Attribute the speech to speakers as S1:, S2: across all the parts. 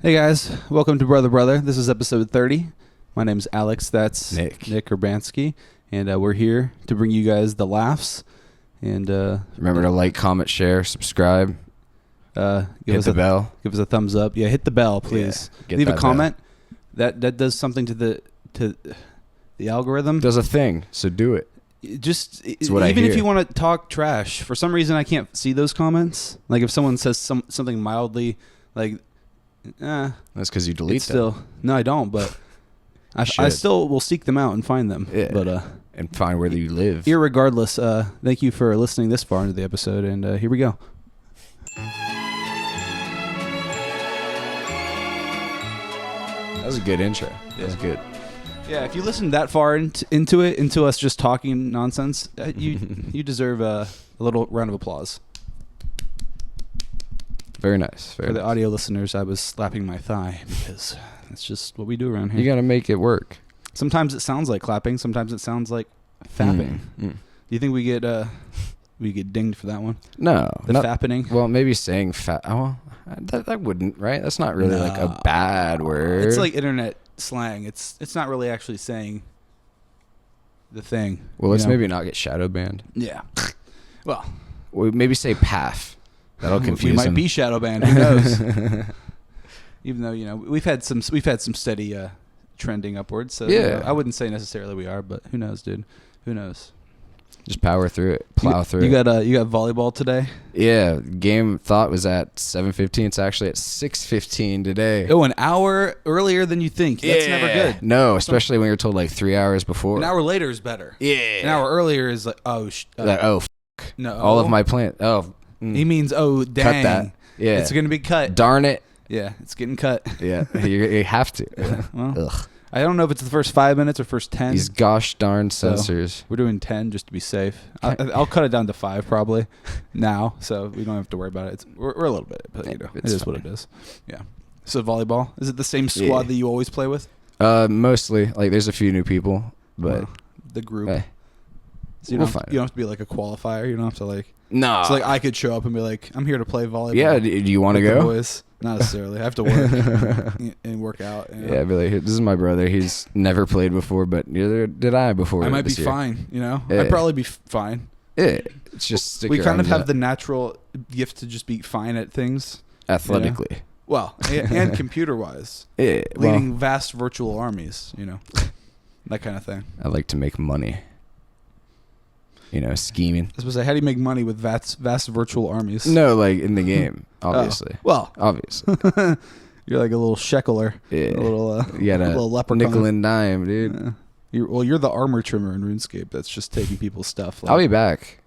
S1: Hey guys, welcome to BrotherBrother. This is episode 30. My name's Alex. That's
S2: Nick
S1: Urbanski, and we're here to bring you guys the laughs. And
S2: remember to like, comment, share, subscribe. Hit the bell.
S1: Give us a thumbs up. Yeah, hit the bell, please.
S2: Yeah,
S1: leave a comment. That does something to the algorithm.
S2: Does a thing, so do it.
S1: Just
S2: what
S1: even
S2: I
S1: if
S2: hear.
S1: you want to talk trash, for some reason I can't see those comments. Like if someone says something mildly like.
S2: That's because you delete them.
S1: Still, no, I don't. But I still will seek them out and find them.
S2: Yeah.
S1: But
S2: and find where you live.
S1: Irregardless, thank you for listening this far into the episode, and here we go.
S2: That was a good intro. That was good.
S1: Yeah, if you listened that far into us just talking nonsense, you deserve a little round of applause.
S2: Very nice.
S1: For the audio listeners, I was slapping my thigh because that's just what we do around here.
S2: You got to make it work.
S1: Sometimes it sounds like clapping. Sometimes it sounds like fapping. Do you think we get dinged for that one?
S2: No.
S1: Fappening?
S2: Well, maybe saying fat. Oh, that wouldn't, right? That's not really like a bad word.
S1: It's like internet slang. It's not really actually saying the thing.
S2: Well, let's maybe not get shadow banned.
S1: Yeah. Well,
S2: maybe say path. That'll confuse
S1: we might
S2: them.
S1: be shadow banned. Who knows? Even though we've had some steady trending upwards. So
S2: yeah,
S1: I wouldn't say necessarily we are, but who knows, dude? Who knows?
S2: Just power through it, plow through it.
S1: You got volleyball today?
S2: Yeah, game thought was at 7:15. It's actually at 6:15 today.
S1: Oh, an hour earlier than you think. That's never good.
S2: No, especially when you're told like 3 hours before.
S1: An hour later is better.
S2: Yeah.
S1: An hour earlier is like no.
S2: All of my plans. Oh.
S1: He means, oh, dang.
S2: Cut that. Yeah.
S1: It's going to be cut.
S2: Darn it.
S1: Yeah, it's getting cut.
S2: Yeah, you have to.
S1: Yeah, well,
S2: Ugh.
S1: I don't know if it's the first 5 minutes or first 10.
S2: These gosh darn censors.
S1: We're doing 10 just to be safe. I'll cut it down to 5 probably now, so we don't have to worry about it. We're a little bit, but it is fine. What it is. Yeah. So volleyball, is it the same squad that you always play with?
S2: Mostly. Like there's a few new people, but
S1: the group. So you don't have to be like a qualifier. You don't have to like.
S2: No.
S1: So like I could show up and be like, I'm here to play volleyball.
S2: Yeah. Do you want to go?
S1: Boys. Not necessarily. I have to work and work out.
S2: Yeah, I'd be like, this is my brother. He's never played before, but neither did I before.
S1: I might be fine. I'd probably be fine.
S2: Yeah, it's just
S1: we kind of have the natural gift to just be fine at things
S2: athletically.
S1: Well, and computer-wise.
S2: Yeah,
S1: leading vast virtual armies. That kind of thing.
S2: I like to make money. Scheming.
S1: I was supposed to say, how do you make money with vast virtual armies?
S2: No, like in the game, obviously. Obviously.
S1: You're like a little sheckler.
S2: Yeah.
S1: A little,
S2: you got a
S1: little leprechaun.
S2: Nickel and dime, dude.
S1: You're the armor trimmer in RuneScape that's just taking people's stuff.
S2: I'll be back.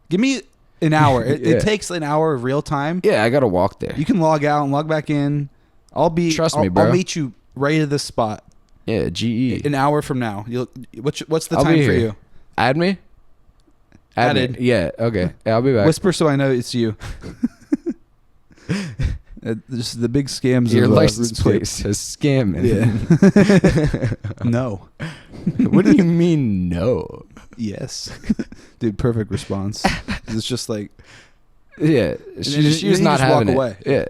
S1: Give me an hour. It takes an hour of real time.
S2: Yeah, I got to walk there.
S1: You can log out and log back in. Trust me, bro. I'll meet you right at this spot.
S2: Yeah, GE.
S1: An hour from now. What's the time for you?
S2: Add me?
S1: Added.
S2: Yeah, okay. Yeah, I'll be back.
S1: Whisper so I know it's you. Just the big scams.
S2: Your license plate says scamming.
S1: Yeah. No.
S2: What do you mean no?
S1: Yes. Dude, perfect response. It's just like.
S2: Yeah. She was not having it.
S1: Away.
S2: Yeah.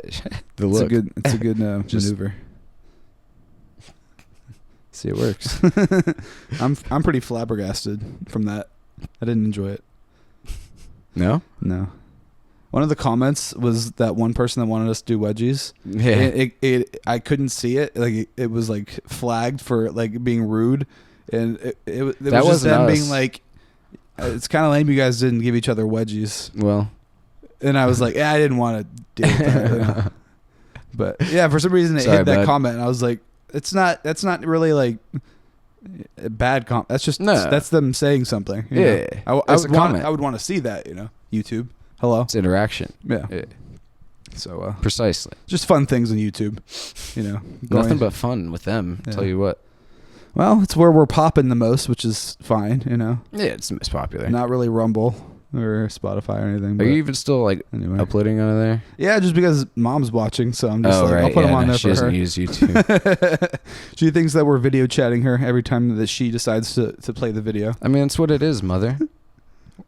S2: The look.
S1: It's a good maneuver. See, it works. I'm pretty flabbergasted from that. I didn't enjoy it.
S2: No?
S1: No. One of the comments was that one person that wanted us to do wedgies.
S2: Yeah.
S1: I couldn't see it. Like it was like flagged for like being rude, and it was just them being like, "It's kind of lame you guys didn't give each other wedgies."
S2: Well.
S1: And I was like, "Yeah, I didn't want to deal with that." But yeah, for some reason it hit that comment, and I was like, "That's not really like." A bad comment. That's just that's them saying something.
S2: Yeah,
S1: I would want to see that. YouTube. Hello.
S2: It's interaction.
S1: Yeah. So
S2: precisely.
S1: Just fun things on YouTube.
S2: Nothing but fun with them. Yeah. Tell you what.
S1: Well, it's where we're popping the most, which is fine.
S2: Yeah, it's most popular.
S1: Not really Rumble or Spotify or anything.
S2: Are you even still uploading on there?
S1: Yeah, just because mom's watching, so I'm just I'll put them on there for her.
S2: She doesn't use YouTube.
S1: She thinks that we're video chatting her every time that she decides to play the video.
S2: I mean, that's what it is, mother.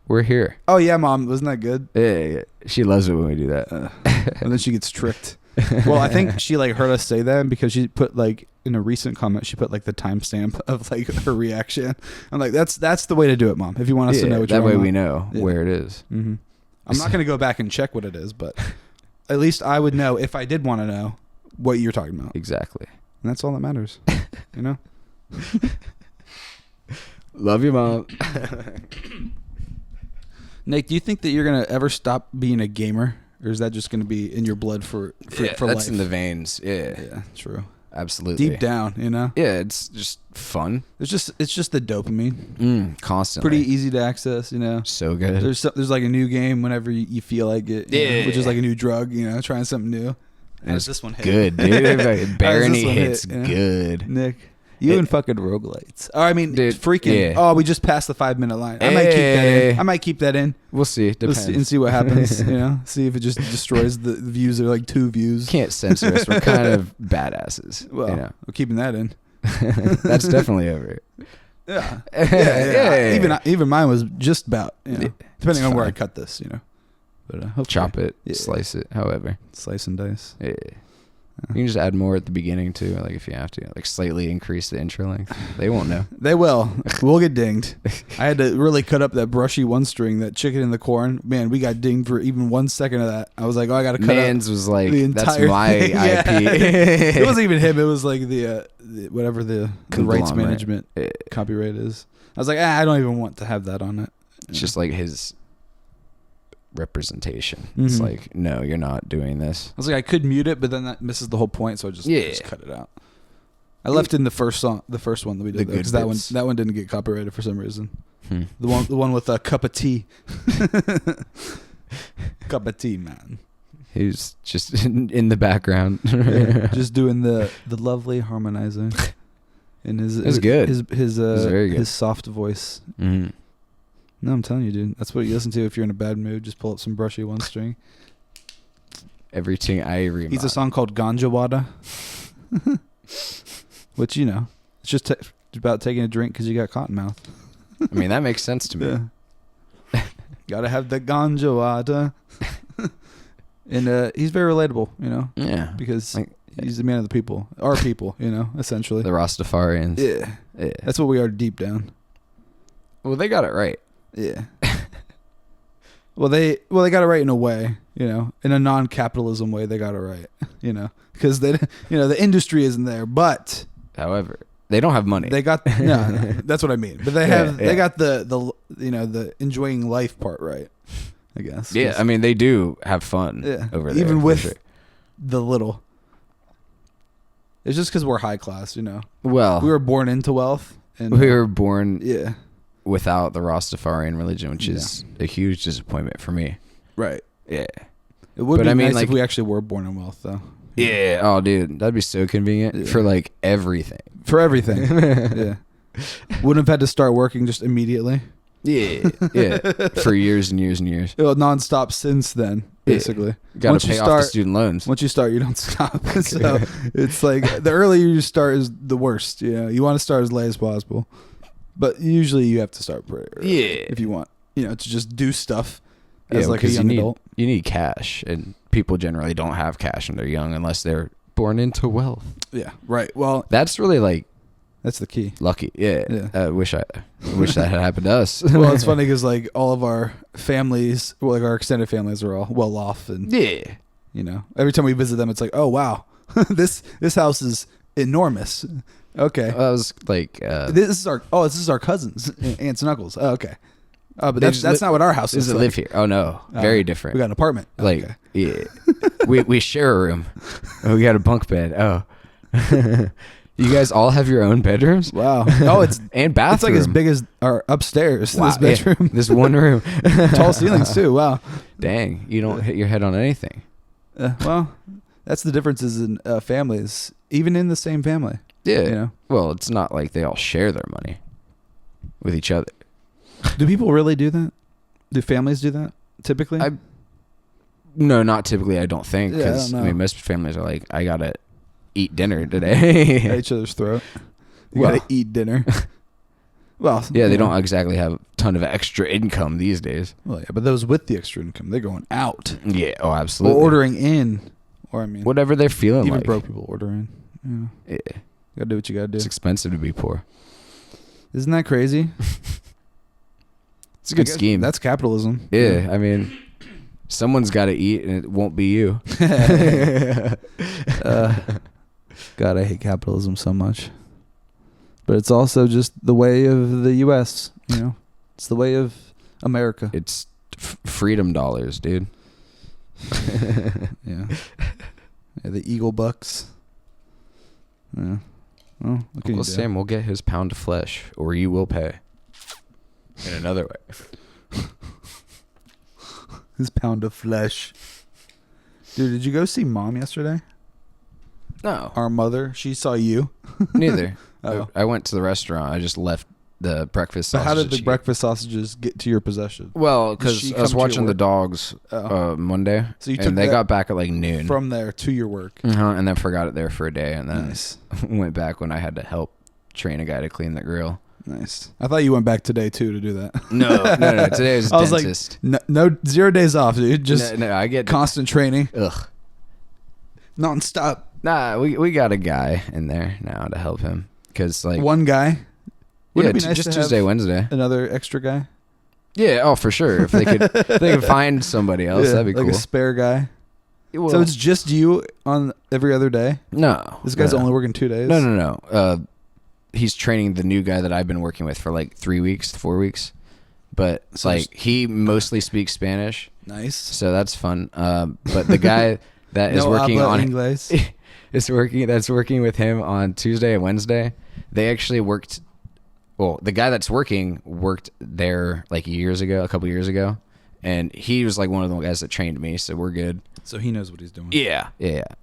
S2: We're here.
S1: Oh yeah, mom, wasn't that good?
S2: Yeah. She loves it when we do that.
S1: And then she gets tricked. Well, I think she like heard us say that because she put like in a recent comment, she put like the timestamp of like her reaction. I'm like, that's the way to do it, Mom. If you want us to know what you're
S2: that way we know where it is.
S1: Mm-hmm. I'm not going to go back and check what it is, but at least I would know if I did want to know what you're talking about.
S2: Exactly.
S1: And that's all that matters. You know?
S2: Love you, Mom.
S1: Nick, do you think that you're going to ever stop being a gamer? Or is that just going to be in your blood for
S2: that's
S1: life?
S2: That's in the veins. Yeah.
S1: Yeah, true.
S2: Absolutely.
S1: Deep down, you know?
S2: Yeah, it's just fun.
S1: It's just the dopamine.
S2: Constantly.
S1: Pretty easy to access, you know?
S2: So good.
S1: There's like a new game whenever you feel like it.
S2: Yeah.
S1: Which is like a new drug, you know, trying something new.
S2: How does
S1: this one hit?
S2: Good, dude. Barony hits good.
S1: Nick. You and fucking roguelites. Oh, I mean,
S2: dude,
S1: freaking. Yeah. Oh, we just passed the 5-minute line. I might keep that in.
S2: We'll see. Depends.
S1: And see what happens. You know, see if it just destroys the views. They're like 2 views.
S2: Can't censor us. We're kind of badasses.
S1: Well,
S2: you know?
S1: we're keeping that in.
S2: That's definitely over.
S1: Yeah. Even mine was just about. You know, depending on where I cut this. You know, but
S2: chop it, slice it, however.
S1: Slice and dice.
S2: Yeah. You can just add more at the beginning too, like if you have to, like slightly increase the intro length. They won't know.
S1: They will. We'll get dinged. I had to really cut up that brushy one string, that chicken in the corn. Man, we got dinged for even 1 second of that. I was like, oh, I got to cut
S2: Mans
S1: up
S2: was like,
S1: the
S2: that's
S1: entire
S2: my
S1: thing.
S2: IP.
S1: It wasn't even him. It was like the whatever the rights management copyright is. I was like, I don't even want to have that on it.
S2: It's just like his representation. It's like, no, you're not doing this.
S1: I was like, I could mute it, but then that misses the whole point, so I just cut it out. I left in the first one that we did, because that one didn't get copyrighted for some reason. The one with a cup of tea. Cup of tea, man.
S2: He was just in the background,
S1: just doing the lovely harmonizing. And his
S2: good.
S1: His soft voice. No, I'm telling you, dude. That's what you listen to if you're in a bad mood. Just pull up some brushy one string.
S2: Everything I remember.
S1: He's a song called Ganja Wada. Which, you know, it's just about taking a drink because you got cotton mouth.
S2: I mean, that makes sense to me.
S1: Yeah. Gotta have the Ganja Wada. And he's very relatable, you know?
S2: Yeah.
S1: Because he's the man of the people. Our people, you know, essentially.
S2: The Rastafarians.
S1: Yeah. That's what we are deep down.
S2: Well, they got it right.
S1: Yeah. Well, they got it right in a way, you know, in a non-capitalism way. They got it right, you know, because the industry isn't there. But
S2: however, they don't have money.
S1: They got no, that's what I mean. But they have they got the you know, the enjoying life part right, I guess.
S2: Yeah, I mean, they do have fun over there,
S1: even with the little. It's just because we're high class, you know.
S2: Well,
S1: we were born into wealth, and
S2: we were born
S1: without
S2: the Rastafarian religion, which is a huge disappointment for me.
S1: Right.
S2: Yeah.
S1: It would be nice if we actually were born in wealth, though.
S2: Yeah. Oh, dude, that'd be so convenient for like everything.
S1: For everything. Yeah. Wouldn't have had to start working just immediately.
S2: Yeah. Yeah. For years and years and years.
S1: Well, nonstop since then, basically.
S2: Got to pay off the student loans.
S1: Once you start, you don't stop. So it's like the earlier you start is the worst. You know, you want to start as late as possible. But usually you have to start pretty early if you want, you know, to just do stuff as like a young adult.
S2: You need cash, and people generally don't have cash when they're young unless they're born into wealth.
S1: Yeah, right. Well,
S2: that's really like
S1: that's the key.
S2: Lucky, I wish that had happened to us.
S1: Well, it's funny because like all of our families, well, like our extended families, are all well off, and you know, every time we visit them, it's like, oh wow, this house is enormous. Okay.
S2: I was like,
S1: this is our cousins, aunts and uncles. Oh, okay. But that's not what our house is.
S2: Does it live here? Oh no, very different.
S1: We got an apartment.
S2: Like, we share a room. Oh, we got a bunk bed. Oh, you guys all have your own bedrooms?
S1: Wow. Oh, it's
S2: and bathroom.
S1: It's like as big as our upstairs. Wow. This bedroom.
S2: This one room.
S1: Tall ceilings too. Wow.
S2: Dang, you don't hit your head on anything.
S1: Well, that's the differences in families, even in the same family.
S2: Yeah.
S1: You know?
S2: Well, it's not like they all share their money with each other.
S1: Do people really do that? Do families do that typically?
S2: No, not typically. I don't think. Because I mean, most families are like, I gotta eat dinner today.
S1: At each other's throat. You gotta eat dinner. Well,
S2: yeah, they don't exactly have a ton of extra income these days.
S1: Well, yeah, but those with the extra income, they're going out.
S2: Yeah. Oh, absolutely.
S1: Or ordering in. Or I mean,
S2: whatever they're feeling
S1: even
S2: like.
S1: broke people ordering.
S2: Yeah.
S1: Gotta do what you gotta do.
S2: It's expensive to be poor.
S1: Isn't that crazy?
S2: It's a good scheme.
S1: That's capitalism.
S2: Yeah, I mean, someone's got to eat, and it won't be you.
S1: God, I hate capitalism so much. But it's also just the way of the U.S., you know? It's the way of America.
S2: It's freedom dollars, dude.
S1: Yeah. The Eagle Bucks. Yeah. Well,
S2: Uncle Sam will get his pound of flesh, or you will pay. In another way.
S1: His pound of flesh. Dude, did you go see Mom yesterday?
S2: No.
S1: Our mother, she saw you.
S2: Neither.
S1: Oh.
S2: I went to the restaurant. I just left the breakfast
S1: sausages. But how did the
S2: breakfast
S1: breakfast sausages get to your possession?
S2: Well, because I was watching the dogs Monday, so you took and they got back at like noon.
S1: From there to your work.
S2: And then forgot it there for a day, and then went back when I had to help train a guy to clean the grill.
S1: Nice. I thought you went back today too to do that.
S2: No. Today was dentist.
S1: I was like, no 0 days off, dude. Just
S2: no, I get
S1: constant training.
S2: Ugh.
S1: Nonstop.
S2: Nah, we got a guy in there now to help him because like
S1: one guy. Wouldn't it be nice
S2: just
S1: to
S2: Tuesday,
S1: have
S2: Wednesday.
S1: Another extra guy.
S2: Yeah. Oh, for sure. If they could find somebody else, that'd be cool.
S1: Like a spare guy.
S2: Well,
S1: so it's just you on every other day?
S2: No.
S1: This guy's only working 2 days?
S2: No. He's training the new guy that I've been working with for like 3 weeks, 4 weeks. But so like he mostly speaks Spanish.
S1: Nice.
S2: So that's fun. But the guy that is working on
S1: English.
S2: That's working with him on Tuesday and Wednesday. They actually worked. Well, the guy that's worked there like a couple years ago, and he was like one of the guys that trained me. So we're good.
S1: So he knows what he's doing.
S2: Yeah.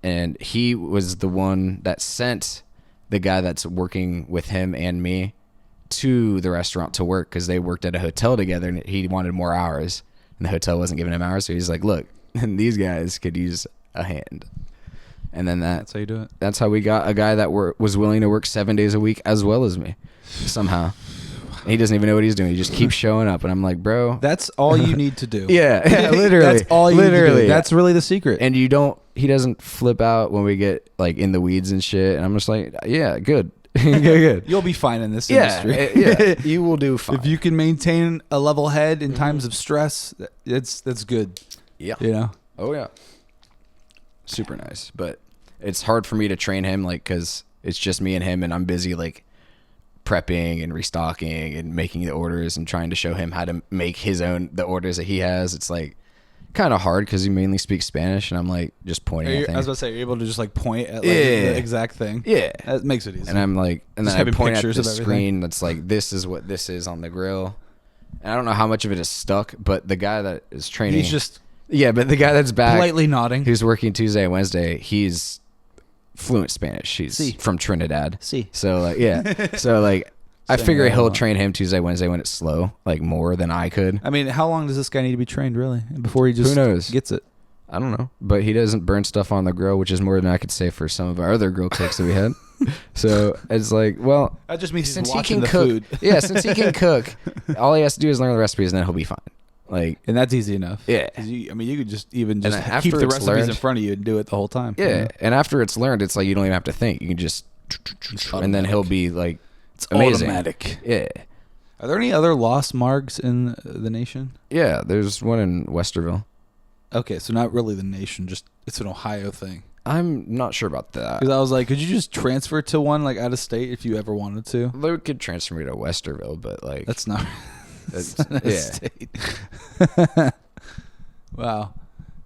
S2: And he was the one that sent the guy that's working with him and me to the restaurant to work because they worked at a hotel together, and he wanted more hours, and the hotel wasn't giving him hours. So he's like, "Look, these guys could use a hand." And then that's
S1: how you do it.
S2: That's how we got a guy that was willing to work 7 days a week as well as me. Somehow. He doesn't even know what he's doing. He just keeps showing up, and I'm like, bro.
S1: That's all you need to do.
S2: Yeah, literally.
S1: That's all you need to do. That's really the secret.
S2: And he doesn't flip out when we get like in the weeds and shit. And I'm just like, yeah, good. Good.
S1: You'll be fine in this industry.
S2: Yeah, you will do fine.
S1: If you can maintain a level head in times of stress, that's good.
S2: Yeah.
S1: You know?
S2: Oh, yeah. Super nice. But it's hard for me to train him, like, because it's just me and him, and I'm busy, like, prepping and restocking and making the orders and trying to show him how to make the orders that he has. It's, like, kind of hard because he mainly speaks Spanish, and I'm, like, just pointing at things.
S1: I was about to say, you're able to just, like, point at, like, the exact thing.
S2: Yeah.
S1: That makes it easy.
S2: And I'm, like, and then I point at the screen that's, like, this is what this is on the grill. And I don't know how much of it is stuck, but the guy that is training...
S1: He's just...
S2: Yeah, but the guy that's back...
S1: politely nodding.
S2: Who's working Tuesday and Wednesday, he's fluent Spanish. He's from Trinidad. So, like, yeah. So, like, I figure he'll train him Tuesday, Wednesday when it's slow, like, more than I could.
S1: I mean, how long does this guy need to be trained, really, before he just
S2: Who knows?
S1: Gets it?
S2: I don't know. But he doesn't burn stuff on the grill, which is more than I could say for some of our other grill cooks that we had. So, it's like, well...
S1: That just means
S2: since
S1: he's watching
S2: he can
S1: the
S2: cook,
S1: food.
S2: Yeah, since he can cook, all he has to do is learn the recipes, and then he'll be fine. Like,
S1: and that's easy enough.
S2: Yeah.
S1: You could just keep the recipes
S2: learned,
S1: in front of you and do it the whole time.
S2: Yeah. You know? And after it's learned, it's like you don't even have to think. You can just... And then he'll be like... It's amazing.
S1: Automatic.
S2: Yeah.
S1: Are there any other lost margs in the nation?
S2: Yeah, there's one in Westerville.
S1: Okay, so not really the nation, just it's an Ohio thing.
S2: I'm not sure about that.
S1: Because I was like, could you just transfer to one like out of state if you ever wanted to?
S2: They could transfer me to Westerville, but like...
S1: That's not...
S2: state.
S1: Wow.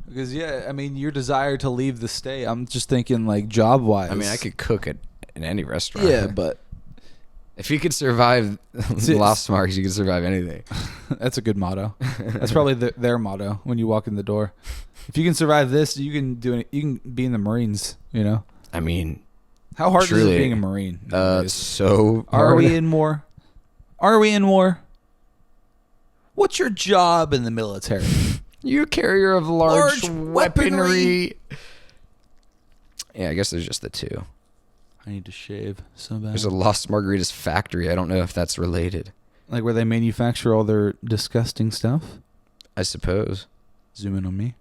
S1: Because I mean, your desire to leave the state, I'm just thinking like job wise.
S2: I mean, I could cook in any restaurant.
S1: Yeah, but
S2: if you could survive lost marks, you could survive anything.
S1: That's a good motto. That's probably their motto when you walk in the door. If you can survive this, you can do it. You can be in the Marines. You know.
S2: I mean,
S1: how hard is it being a Marine?
S2: So
S1: are we in war? Are we in war? What's your job in the military?
S2: You're a carrier of large weaponry. Yeah, I guess there's just the two.
S1: I need to shave so bad.
S2: There's a Lost Margaritas factory. I don't know if that's related.
S1: Like where they manufacture all their disgusting stuff?
S2: I suppose.
S1: Zoom in on me.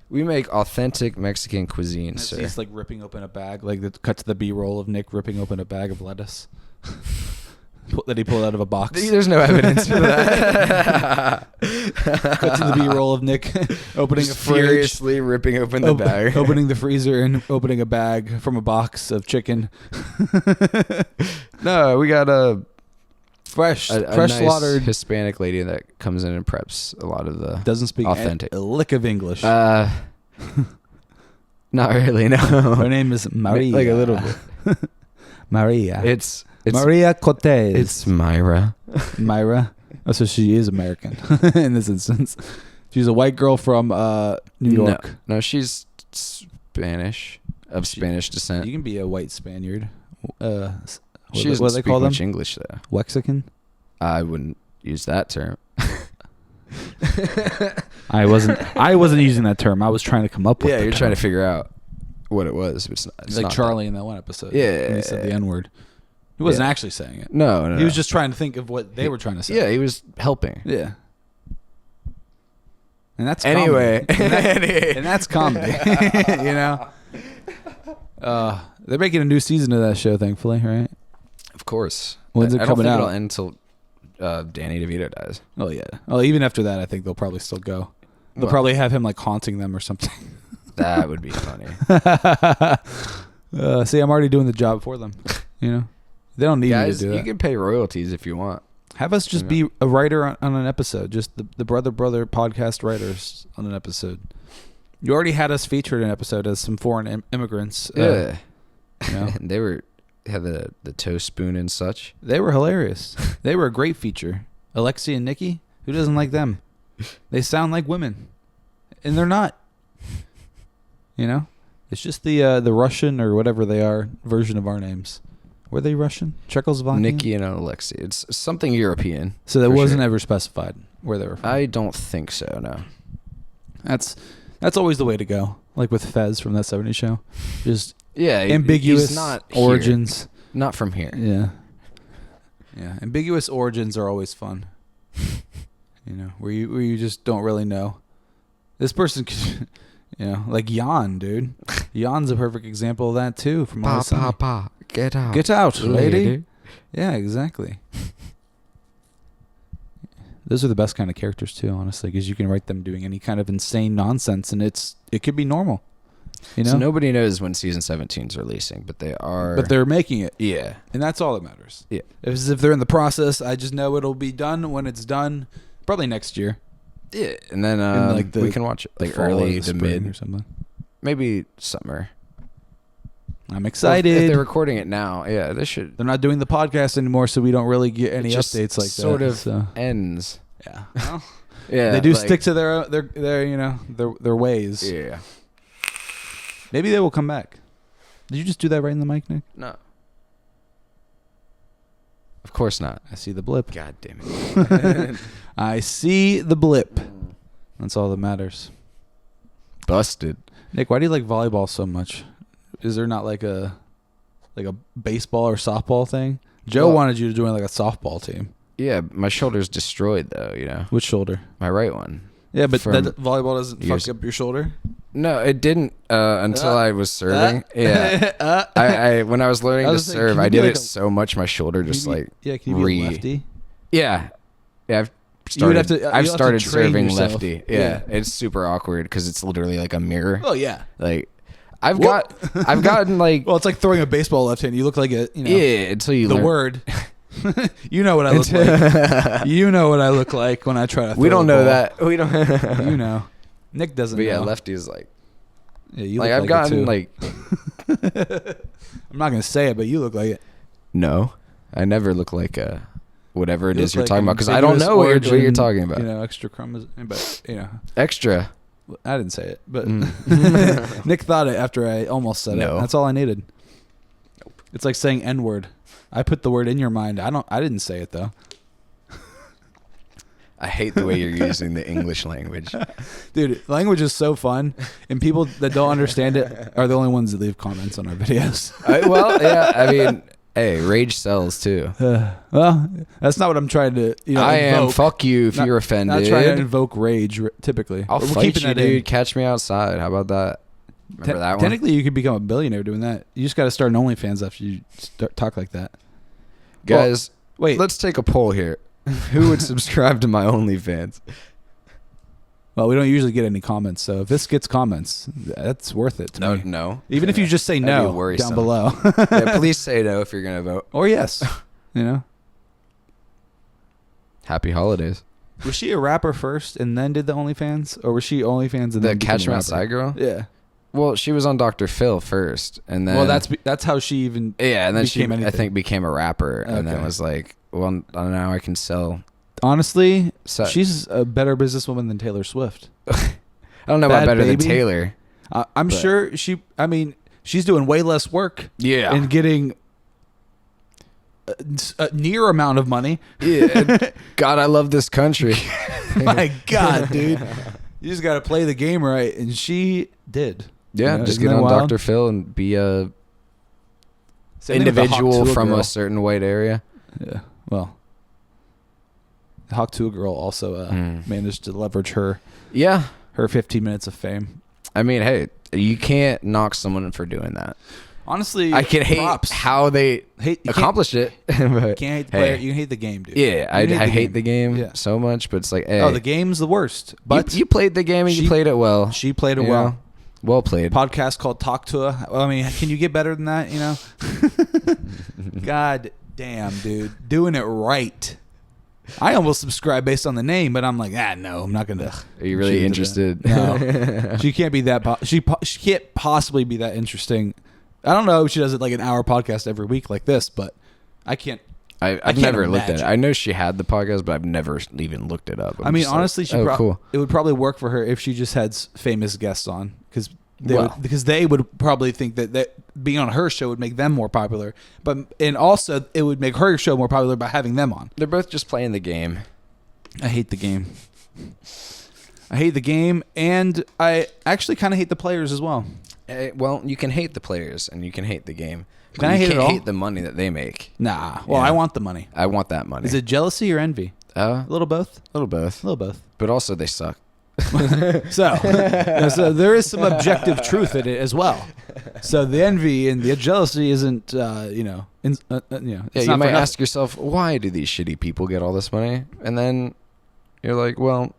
S2: We make authentic Mexican cuisine, sir.
S1: He's like ripping open a bag, like the cut to the B-roll of Nick ripping open a bag of lettuce that he pulled out of a box.
S2: There's no evidence for that.
S1: Cut to the B-roll of Nick opening
S2: just
S1: a fridge,
S2: furiously ripping open the bag,
S1: opening the freezer and opening a bag from a box of chicken.
S2: No, we got a
S1: fresh
S2: nice
S1: slaughtered
S2: Hispanic lady that comes in and preps a lot of the
S1: doesn't speak
S2: authentic
S1: a lick of English.
S2: Not really, no.
S1: Her name is Maria.
S2: Like a little bit.
S1: Maria.
S2: It's
S1: Maria Cortez.
S2: It's Myra.
S1: Myra. Oh, so she is American in this instance. She's a white girl from New York.
S2: No, she's Spanish, of Spanish descent.
S1: You can be a white Spaniard.
S2: She doesn't speak much English, though.
S1: Wexican?
S2: I wouldn't use that term.
S1: I wasn't using that term. I was trying to come up with.
S2: Yeah, you're
S1: term.
S2: trying to figure out what it was. It's
S1: like
S2: not
S1: Charlie in that one episode.
S2: Yeah,
S1: when he said the N-word. He wasn't actually saying it.
S2: No.
S1: He was just trying to think of what they were trying to say.
S2: Yeah, he was helping.
S1: Yeah. And that's
S2: anyway,
S1: and that's comedy. You know. They're making a new season of that show, thankfully, right?
S2: Of course.
S1: When's it coming out?
S2: It'll end until Danny DeVito dies.
S1: Oh yeah. Oh, even after that, I think they'll probably still go. They'll probably have him like haunting them or something.
S2: That would be funny.
S1: See, I'm already doing the job for them. You know, they don't need me to do that.
S2: You can pay royalties if you want.
S1: Have us just be a writer on an episode. Just the BrotherBrother podcast writers on an episode. You already had us featured in an episode as some foreign immigrants.
S2: Yeah.
S1: You know?
S2: They had the toe spoon and such.
S1: They were hilarious. They were a great feature. Alexi and Nikki. Who doesn't like them? They sound like women, and they're not. You know, it's just the Russian or whatever they are version of our names. Were they Russian? Czechoslovakian?
S2: Nikki and Alexi. It's something European.
S1: So that wasn't ever specified where they were from.
S2: I don't think so. No.
S1: That's always the way to go. Like with Fez from that '70s show, just
S2: ambiguous
S1: origins.
S2: Here. Not from here.
S1: Yeah. Ambiguous origins are always fun. You know, where you just don't really know. This person could, you know, like Jan, dude. Jan's a perfect example of that too. From
S2: Pa, get out.
S1: Get out, lady. Yeah, exactly. Those are the best kind of characters too, honestly, because you can write them doing any kind of insane nonsense, and it could be normal. You know,
S2: so nobody knows when season 17's releasing, but they are.
S1: But they're making it.
S2: Yeah,
S1: and that's all that matters.
S2: Yeah,
S1: if they're in the process, I just know it'll be done when it's done, probably next year.
S2: Yeah, and then we can watch it like early to mid
S1: or something.
S2: Maybe summer.
S1: I'm excited.
S2: Well, if they're recording it now, yeah, they should.
S1: They're not doing the podcast anymore, so we don't really get any updates like that.
S2: Sort of ends.
S1: Yeah. Well,
S2: yeah.
S1: They do stick to their you know their ways.
S2: Yeah.
S1: Maybe they will come back. Did you just do that right in the mic, Nick?
S2: No. Of course not.
S1: I see the blip.
S2: God damn it.
S1: I see the blip. That's all that matters.
S2: Busted.
S1: Nick, why do you like volleyball so much? Is there not like a baseball or softball thing? Joe wanted you to join like a softball team.
S2: Yeah, my shoulder's destroyed though, you know.
S1: Which shoulder?
S2: My right one.
S1: Yeah, but volleyball doesn't fuck up your shoulder?
S2: No, it didn't until I was serving. Yeah. I when I was learning to serve, I did it so much my shoulder just
S1: can you be a lefty?
S2: Yeah. Yeah, I've started serving lefty. Yeah. It's super awkward because it's literally like a mirror.
S1: Oh yeah.
S2: Like I've gotten like
S1: well, it's like throwing a baseball left hand. You look like a
S2: until you learn.
S1: Word. You know what I look like. You know what I look like when I try to throw
S2: We don't know that. We don't
S1: You know. Nick doesn't
S2: know.
S1: But
S2: yeah, lefty is like
S1: you
S2: like
S1: look
S2: I've gotten like
S1: I'm not gonna say it, but you look like it.
S2: No. I never look like whatever it is you're talking about because I don't know what you're talking about.
S1: You know, extra crumbs, but you know,
S2: extra.
S1: I didn't say it, but Nick thought it after I almost said it. That's all I needed. Nope. It's like saying N-word. I put the word in your mind. I didn't say it though.
S2: I hate the way you're using the English language.
S1: Dude, language is so fun, and people that don't understand it are the only ones that leave comments on our videos.
S2: Well, yeah, I mean, Hey, rage sells too.
S1: Well, that's not what I'm trying to.
S2: I am. Fuck you if you're offended.
S1: Not trying to invoke rage. Typically,
S2: I'll fight you, dude. Catch me outside. How about that? Remember that one?
S1: Technically, you could become a billionaire doing that. You just got to start an OnlyFans after you talk like that.
S2: Guys,
S1: wait.
S2: Let's take a poll here. Who would subscribe to my OnlyFans?
S1: Well, we don't usually get any comments, so if this gets comments, that's worth it to me.
S2: No.
S1: Even if you just say no down below.
S2: Yeah, please say no if you're going to vote.
S1: Or yes.
S2: Happy holidays.
S1: Was she a rapper first and then did the OnlyFans? Or was she OnlyFans and then
S2: Catch Me Outside girl?
S1: Yeah.
S2: Well, she was on Dr. Phil first, and then...
S1: Well, that's how she even
S2: and then she, I think, became a rapper, and then was like, well, now I can sell...
S1: Honestly, she's a better businesswoman than Taylor Swift.
S2: I don't know about better than Taylor.
S1: I'm sure she's doing way less work.
S2: Yeah.
S1: And getting a near amount of money.
S2: Yeah. God, I love this country.
S1: My God, dude. You just got to play the game right. And she did.
S2: Yeah, just get on Dr. Phil and be a individual from a certain white area.
S1: Yeah, well. Hawk Tuah girl also managed to leverage her 15 minutes of fame. I
S2: mean, hey, you can't knock someone for doing that.
S1: Honestly,
S2: I can hate how they accomplished it.
S1: You can't hate the player. You can hate the game, dude.
S2: Yeah, I hate the game so much, but it's like, hey.
S1: Oh, the game's the worst. But
S2: you played the game and you played it well.
S1: She played it well.
S2: Well played.
S1: Podcast called Talk Tuah. I mean, can you get better than that, God damn, dude. Doing it right. I almost subscribe based on the name, but I'm like, no, I'm not gonna.
S2: Are you really interested?
S1: No, she can't be that. She can't possibly be that interesting. I don't know if she does it like an hour podcast every week like this, but I can't.
S2: I've never looked at it. I know she had the podcast, but I've never even looked it up.
S1: I mean, honestly, cool. It would probably work for her if she just had famous guests on, because they would probably think that being on her show would make them more popular. And also it would make her show more popular by having them on.
S2: They're both just playing the game.
S1: I hate the game. And I actually kind of hate the players as well.
S2: Well, you can hate the players and you can hate the game.
S1: Can I hate it all?
S2: Hate the money that they make.
S1: Nah. Well, I want the money.
S2: I want that money.
S1: Is it jealousy or envy? A little both.
S2: A little both. But also they suck.
S1: So there is some objective truth in it as well. So the envy and the jealousy isn't, you
S2: might ask yourself, why do these shitty people get all this money? And then you're like, well,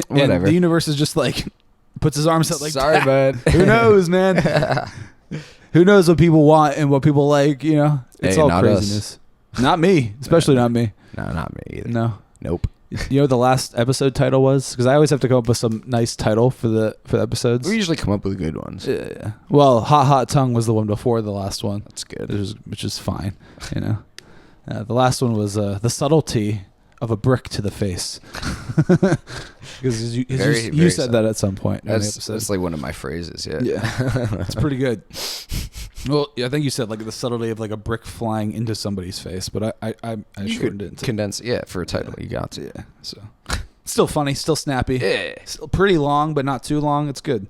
S2: whatever.
S1: And the universe is just like puts his arms out like,
S2: sorry, bud.
S1: Who knows, man? Who knows what people want and what people like? It's all craziness. Not me, especially not me.
S2: No, not me either.
S1: No,
S2: nope.
S1: You know what the last episode title was? Because I always have to come up with some nice title for the episodes.
S2: We usually come up with good ones.
S1: Yeah. Well, Hot Tongue was the one before the last one.
S2: That's good.
S1: Which is fine. The last one was the subtlety of a brick to the face. Because you said that at some point.
S2: That's like one of my phrases. Yeah.
S1: It's pretty good. Well, I think you said like the subtlety of like a brick flying into somebody's face, but I shortened it.
S2: Condense, for a title, you got to.
S1: Yeah. So, still funny, still snappy.
S2: Yeah.
S1: Still pretty long, but not too long. It's good.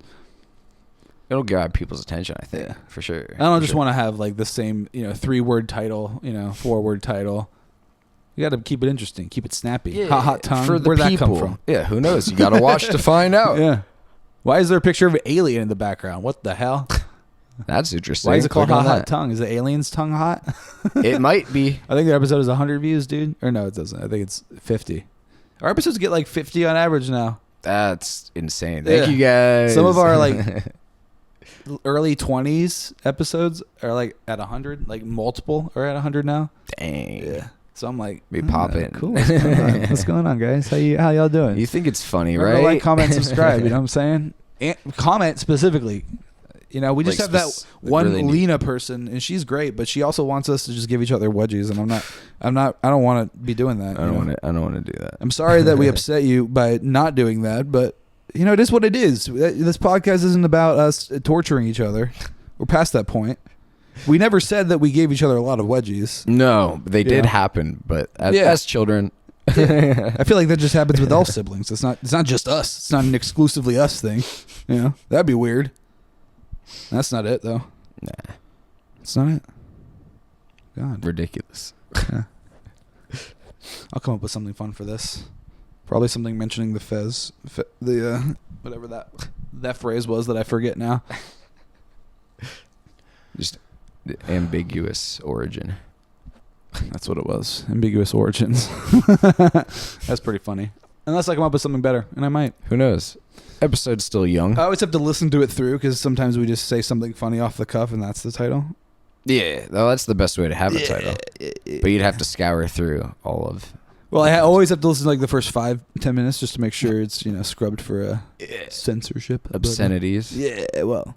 S2: It'll grab people's attention, I think, for sure.
S1: I don't just want to have like the same, 3-word title, 4-word title. You got to keep it interesting, keep it snappy.
S2: Yeah.
S1: Hot Tongue.
S2: Where'd that come from? Yeah, who knows? You got to watch to find out.
S1: Yeah. Why is there a picture of an alien in the background? What the hell?
S2: That's interesting.
S1: Why is it called Hot Tongue? Is the alien's tongue hot?
S2: It might be.
S1: I think the episode is 100 views, dude. Or no, it doesn't. I think it's 50. Our episodes get like 50 on average now.
S2: That's insane. Thank you guys.
S1: Some of our like early 20s episodes are like at 100. Like multiple are at 100 now.
S2: Dang.
S1: Yeah. So I'm like,
S2: we pop it.
S1: Cool. What's going on, guys? How y'all doing?
S2: You think it's funny,
S1: Remember,
S2: right?
S1: Like, comment, subscribe. You know what I'm saying? And comment specifically. We just have that one really Lena person, and she's great, but she also wants us to just give each other wedgies, and I don't want to be doing that.
S2: I don't want to do that.
S1: I'm sorry that we upset you by not doing that, but it is what it is. This podcast isn't about us torturing each other. We're past that point. We never said that we gave each other a lot of wedgies.
S2: No, they did happen, but as children.
S1: I feel like that just happens with all siblings. It's not just us. It's not an exclusively us thing. That'd be weird. That's not it, though.
S2: Nah.
S1: It's not it. God.
S2: Ridiculous.
S1: Yeah. I'll come up with something fun for this. Probably something mentioning the fez, whatever that phrase was that I forget now.
S2: Just the ambiguous origin.
S1: That's what it was. Ambiguous origins. That's pretty funny. Unless I come up with something better, and I might.
S2: Who knows? Episode's still young.
S1: I always have to listen to it through because sometimes we just say something funny off the cuff, and that's the title.
S2: Yeah, well, that's the best way to have a title. But you'd have to scour through all of.
S1: Well, I always have to listen to like the first 5-10 minutes just to make sure it's scrubbed for censorship,
S2: obscenities.
S1: Well,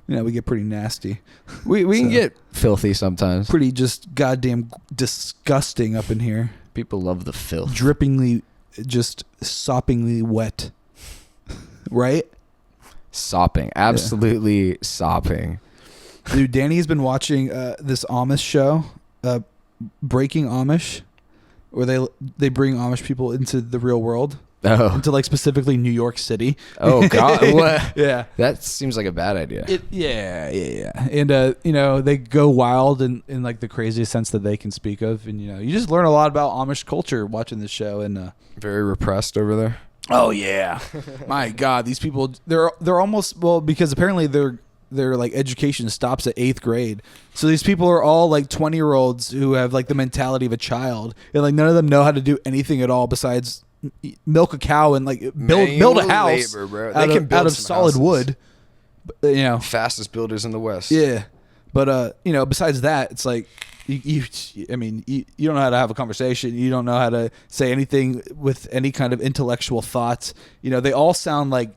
S1: we get pretty nasty.
S2: We can get filthy sometimes.
S1: Pretty just goddamn disgusting up in here.
S2: People love the filth.
S1: Drippingly, just soppingly wet. Right?
S2: Sopping. Absolutely sopping.
S1: Dude, Danny's been watching this Amish show, Breaking Amish, where they bring Amish people into the real world.
S2: Oh.
S1: Into like specifically New York City.
S2: Oh God. What?
S1: Yeah.
S2: That seems like a bad idea.
S1: Yeah. And they go wild in like the craziest sense that they can speak of, and you just learn a lot about Amish culture watching this show. And
S2: very repressed over there.
S1: Oh yeah. My God, these people they're almost, well, because apparently their like education stops at 8th grade. So these people are all like 20-year-olds who have like the mentality of a child, and like none of them know how to do anything at all besides milk a cow and like build a house
S2: labor, bro.
S1: out of solid
S2: houses.
S1: wood.
S2: Fastest builders in the West.
S1: Yeah. But besides that, it's like you don't know how to have a conversation. You don't know how to say anything with any kind of intellectual thoughts. They all sound like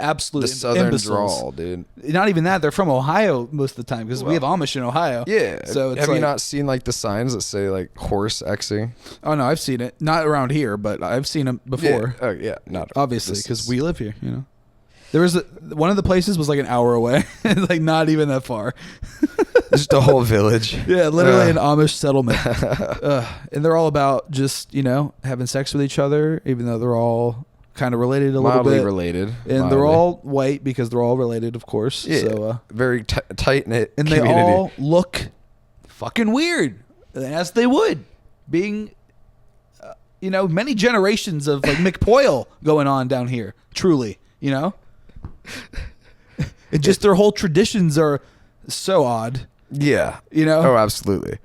S1: absolute
S2: the southern
S1: imbeciles.
S2: drawl, dude.
S1: Not even that. They're from Ohio most of the time because we have Amish in Ohio.
S2: Yeah.
S1: So it's
S2: have you not seen like the signs that say like horse Xing?
S1: Oh no, I've seen it. Not around here, but I've seen them before.
S2: Yeah. Oh yeah, not
S1: obviously because we live here. There was one of the places was like an hour away, like not even that far.
S2: Just a whole village.
S1: Yeah, literally an Amish settlement. And they're all about just having sex with each other, even though they're all kind of related a little bit.
S2: Mildly related.
S1: And they're all white because they're all related, of course.
S2: Yeah.
S1: So,
S2: very tight-knit
S1: and
S2: community.
S1: they all look fucking weird, as they would, being, many generations of like McPoyle going on down here, truly, And just their whole traditions are so odd.
S2: Yeah. Oh, absolutely.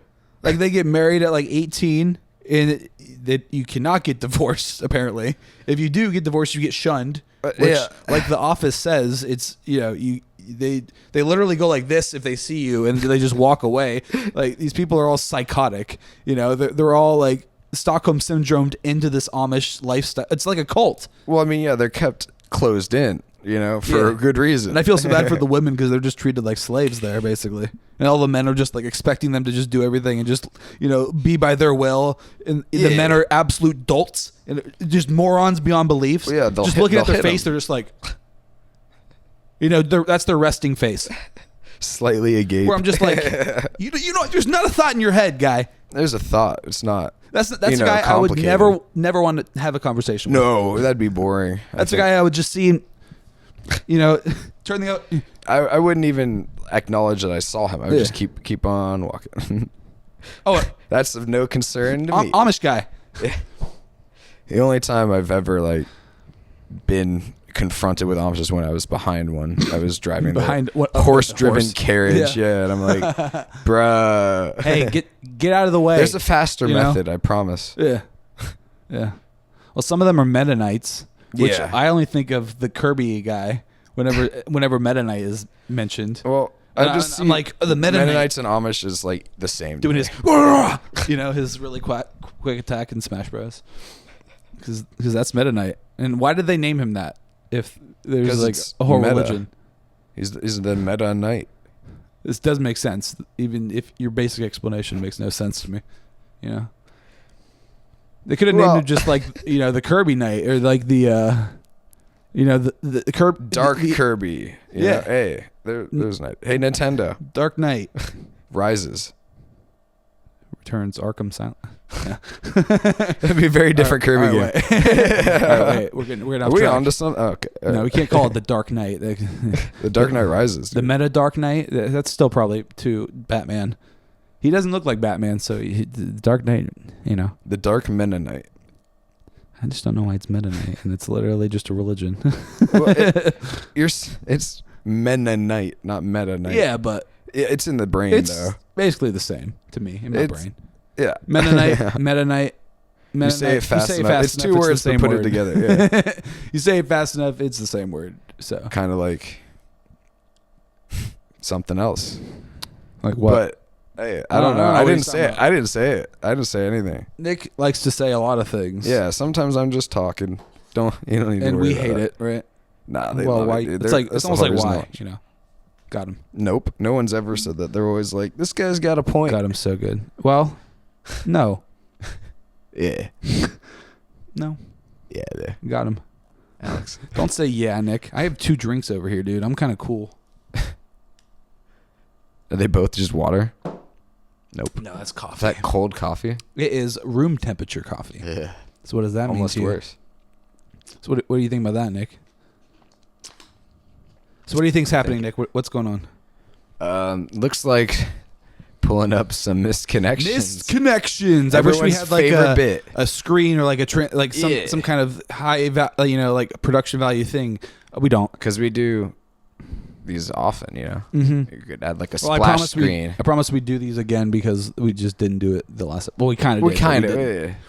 S1: Like they get married at like 18 and that you cannot get divorced, apparently. If you do get divorced, you get shunned. Which, like The Office says, it's, they literally go like this if they see you and they just walk away. Like these people are all psychotic. They're all like Stockholm syndromed into this Amish lifestyle. It's like a cult.
S2: Well, they're kept closed in, for a good reason.
S1: And I feel so bad for the women because they're just treated like slaves there, basically. And all the men are just like expecting them to just do everything and just, be by their will. And the men are absolute dolts and just morons beyond belief.
S2: Well, yeah,
S1: just looking at their face, they're just like, that's their resting face.
S2: Slightly agape.
S1: Where I'm just like, there's not a thought in your head, guy.
S2: There's a thought. It's not.
S1: That's a guy I would never want to have a conversation with.
S2: No, that'd be boring.
S1: That's a guy I would just see, turn the.
S2: I wouldn't even acknowledge that I saw him. I would just keep on walking. That's of no concern to me.
S1: Amish guy.
S2: Yeah. The only time I've ever been confronted with Amish is when I was behind one. I was driving behind a horse-driven carriage. Yeah, and I'm like, bruh.
S1: Hey, get out of the way.
S2: There's a faster method, I promise.
S1: Yeah. Well, some of them are Mennonites, which I only think of the Kirby guy whenever Mennonite is mentioned.
S2: Well, I'm like the Mennonites and Amish is like the same.
S1: Doing his, his really quick attack in Smash Bros. Because that's Mennonite. And why did they name him that? If there's like a whole religion,
S2: he's the Meta Knight.
S1: This does make sense, even if your basic explanation makes no sense to me. They could have named him just like the Kirby Knight or like the
S2: Kirby. Hey, there's Knight. Hey, Nintendo.
S1: Dark Knight
S2: rises.
S1: returns Arkham Silent.
S2: It'd be a very different Kirby game.
S1: All right, wait. We're gonna.
S2: Are we on to something? Oh, okay.
S1: No, we can't call it the Dark Knight.
S2: The Dark Knight Rises. Dude.
S1: The meta Dark Knight. That's still probably to Batman. He doesn't look like Batman, so the Dark Knight.
S2: The Dark Mennonite.
S1: I just don't know why it's Mennonite, and it's literally just a religion.
S2: Well, it's Mennonite, not Meta-Knight.
S1: Yeah, but
S2: it's in the brain,
S1: it's basically the same to me in my brain.
S2: Yeah,
S1: Mennonite, Mennonite.
S2: You say it fast enough. It's two words, but put it together. Yeah.
S1: You say it fast enough, it's the same word. So
S2: kind of like something else.
S1: Like what?
S2: But hey, I don't know. I didn't say it. I didn't say it. I didn't say anything.
S1: Nick likes to say a lot of things.
S2: Yeah, sometimes I'm just talking. You don't need to worry
S1: and we
S2: about
S1: hate it, right?
S2: Nah, they
S1: well,
S2: love
S1: why?
S2: it.
S1: It's almost like why, Got him.
S2: Nope. No one's ever said that. They're always like, this guy's got a point.
S1: Got him so good. Well, no.
S2: Yeah.
S1: No.
S2: Yeah, there.
S1: Got him.
S2: Alex.
S1: Don't say yeah, Nick. I have 2 drinks over here, dude. I'm kind of cool.
S2: Are they both just water? Nope.
S1: No, that's coffee.
S2: Is that cold coffee?
S1: It is room temperature coffee.
S2: Yeah.
S1: So what does that mean to you?
S2: Almost worse.
S1: So what do you think about that, Nick? So what do you think's happening, Nick? What's going
S2: on? Looks like pulling up some misconnections.
S1: I wish we had like
S2: bit.
S1: A screen or like some kind of high like production value thing. We don't,
S2: because we do these often.
S1: Mm-hmm.
S2: You could add like a splash screen.
S1: I promise we'd do these again because we just didn't do it the last. Well, we kind of did.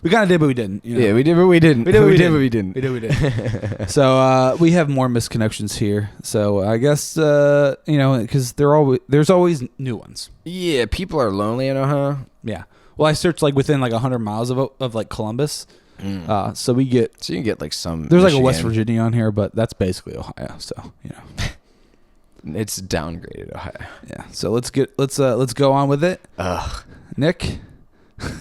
S2: We kind of
S1: did, but we didn't.
S2: Yeah, we did, but we didn't. We did, but we didn't.
S1: We didn't. So we have more misconnections here. So I guess because there's always new ones.
S2: Yeah, people are lonely in Ohio.
S1: Yeah. Well, I searched like within like 100 miles of like Columbus. So we get.
S2: So you can get like some.
S1: There's like a West Virginia on here, but that's basically Ohio. So
S2: It's downgraded Ohio.
S1: Yeah. So let's go on with it. Nick,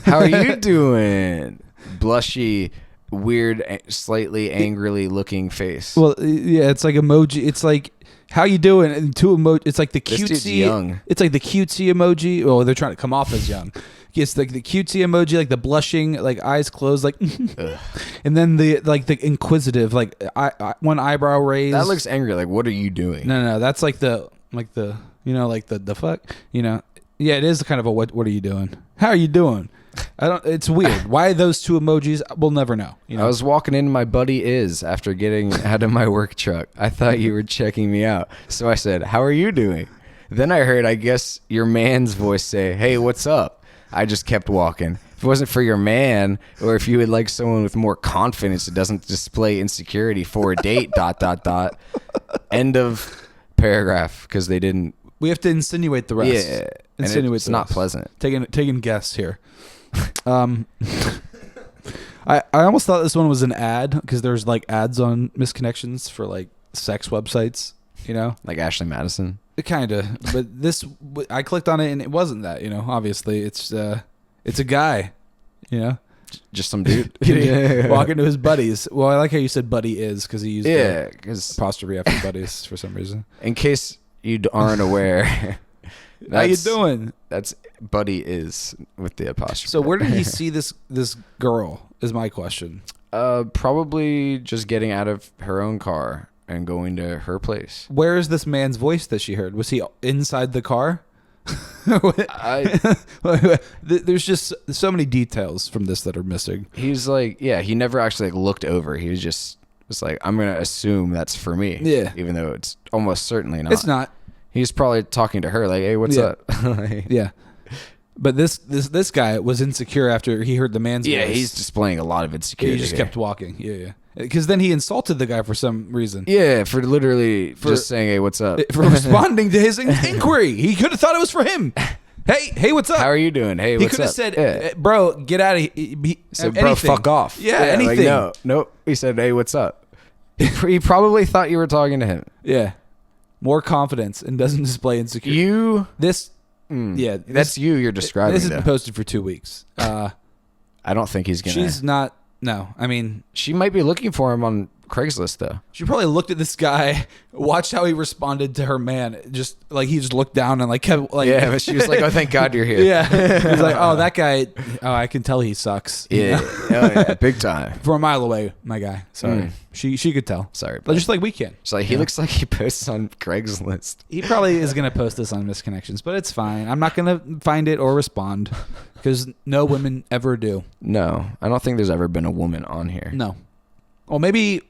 S2: how are you doing? Blushy, weird, slightly angrily looking face.
S1: Well, yeah, it's like emoji. It's like how you doing? And 2 emoji. It's like the cutesy.
S2: This dude's young.
S1: It's like the cutesy emoji. Oh, they're trying to come off as young. It's like the cutesy emoji, like the blushing, like eyes closed, like, and then the inquisitive, like one eyebrow raised.
S2: That looks angry. Like, what are you doing?
S1: No, that's like the fuck, Yeah, it is kind of a what are you doing? How are you doing? It's weird. Why those 2 emojis? We'll never know.
S2: I was walking into my buddy after getting out of my work truck. I thought you were checking me out, so I said, "How are you doing?" Then I heard, I guess, your man's voice say, "Hey, what's up?" I just kept walking. If it wasn't for your man, or if you would like someone with more confidence that doesn't display insecurity for a date, ... End of paragraph, because they didn't.
S1: We have to insinuate the rest.
S2: Yeah.
S1: Insinuate
S2: it's not pleasant.
S1: Taking guess here. I almost thought this one was an ad, because there's like ads on misconnections for like sex websites,
S2: Like Ashley Madison.
S1: Kind of, but this, I clicked on it and it wasn't that, obviously it's a guy,
S2: just some dude
S1: walking to his buddies. Well, I like how you said buddy is, because he used
S2: because
S1: apostrophe after buddies for some reason.
S2: In case you aren't aware,
S1: how you doing?
S2: That's buddy is with the apostrophe.
S1: So where did he see this girl is my question.
S2: Probably just getting out of her own car and going to her place.
S1: Where is this man's voice that she heard? Was he inside the car? There's just so many details from this that are missing.
S2: He's like, he never actually looked over. He was like, I'm going to assume that's for me.
S1: Yeah.
S2: Even though it's almost certainly not.
S1: It's not.
S2: He's probably talking to her like, hey, what's up?
S1: Yeah. But this guy was insecure after he heard the man's voice.
S2: Yeah, he's displaying a lot of insecurity.
S1: He just kept walking. Yeah. Because then he insulted the guy for some reason.
S2: Yeah, for just saying, hey, what's up?
S1: For responding to his inquiry. He could have thought it was for him. Hey, what's up?
S2: How are you doing? Hey, what's up?
S1: He could have said, bro, get out of here. He
S2: said, bro, fuck off.
S1: Yeah, anything.
S2: Like, nope. He said, hey, what's up? He probably thought you were talking to him.
S1: Yeah. More confidence and doesn't display insecurity. That's
S2: you you're describing.
S1: This has been posted for 2 weeks.
S2: I don't think he's going to.
S1: She's not. No, I mean,
S2: she might be looking for him on Craigslist though.
S1: She probably looked at this guy, watched how he responded to her man. Just like he just looked down and like kept like.
S2: Yeah, but she was like, "Oh, thank God you're here."
S1: Yeah, he was like, "Oh, that guy. Oh, I can tell he sucks."
S2: Yeah, oh, yeah, big time.
S1: From a mile away, my guy. Sorry, she could tell.
S2: Sorry,
S1: but just like we can.
S2: She's like, he looks like he posts on Craigslist.
S1: He probably is gonna post this on Misconnections, but it's fine. I'm not gonna find it or respond because no women ever do.
S2: No, I don't think there's ever been a woman on here.
S1: No. Well, maybe.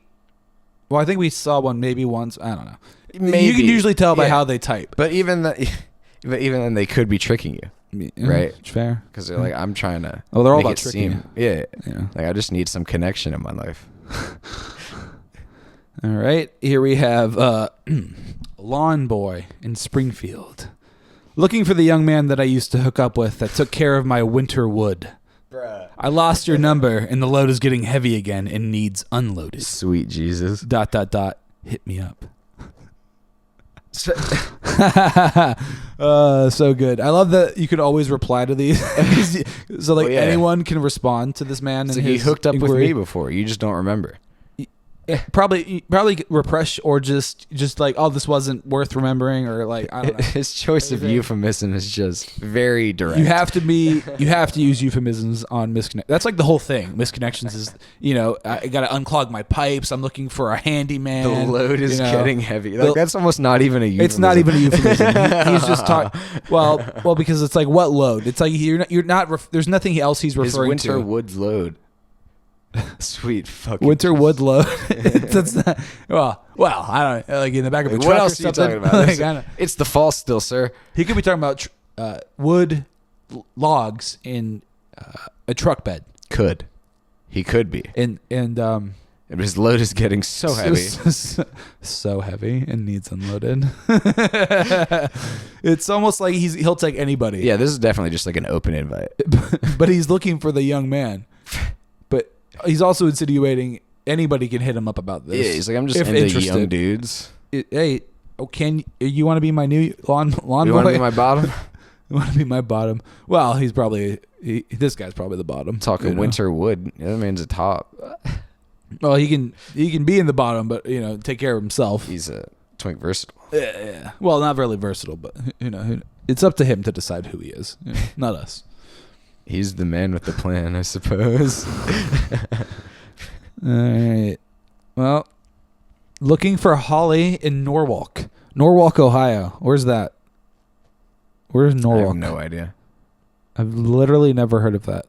S1: Well, I think we saw one maybe once. I don't know.
S2: Maybe.
S1: You can usually tell by how they type.
S2: But even then, they could be tricking you, right?
S1: Fair.
S2: Because they're like, I'm trying to.
S1: Oh, they're all
S2: make
S1: about
S2: it
S1: tricking
S2: seem, yeah. Like I just need some connection in my life.
S1: All right, here we have Lawn Boy in Springfield, looking for the young man that I used to hook up with that took care of my winter wood.
S2: Bruh.
S1: I lost your number, and the load is getting heavy again and needs unloaded.
S2: Sweet Jesus. ...
S1: Hit me up. So good. I love that you could always reply to these. So like anyone can respond to this man.
S2: So he hooked up with me before. You just don't remember.
S1: Probably repress or just like, oh, this wasn't worth remembering, or like, I don't know.
S2: His choice of euphemism is just very direct.
S1: You have to use euphemisms on misconnect. That's like the whole thing. Misconnections is, I got to unclog my pipes. I'm looking for a handyman.
S2: The load is getting heavy. Like that's almost not even a euphemism.
S1: It's not even a euphemism. He's just talking. Well, because it's like, what load? It's like you're not. There's nothing else he's referring
S2: to. His winter woods load. Sweet fucking
S1: winter wood load. That's not, well, I don't know, like in the back of a truck.
S2: What else are you talking about?
S1: Like,
S2: it's the fall still, sir.
S1: He could be talking about wood logs in a truck bed.
S2: He could be.
S1: And
S2: his load is getting so heavy.
S1: So heavy and needs unloaded. It's almost like he'll take anybody.
S2: Yeah, this is definitely just like an open invite.
S1: But he's looking for the young man. But he's also insinuating anybody can hit him up about this.
S2: Yeah, he's like, I'm just into young dudes.
S1: Hey, you want to be my new lawn boy?
S2: You want to be my bottom?
S1: You want to be my bottom? Well, this guy's probably the bottom.
S2: Talking winter wood. The other man's a top.
S1: Well, he can be in the bottom, but take care of himself.
S2: He's a twink versatile.
S1: Yeah. Well, not really versatile, but it's up to him to decide who he is, not us.
S2: He's the man with the plan, I suppose.
S1: All right. Well, looking for Holly in Norwalk, Ohio. Where's that? Where's Norwalk?
S2: I have no idea.
S1: I've literally never heard of that.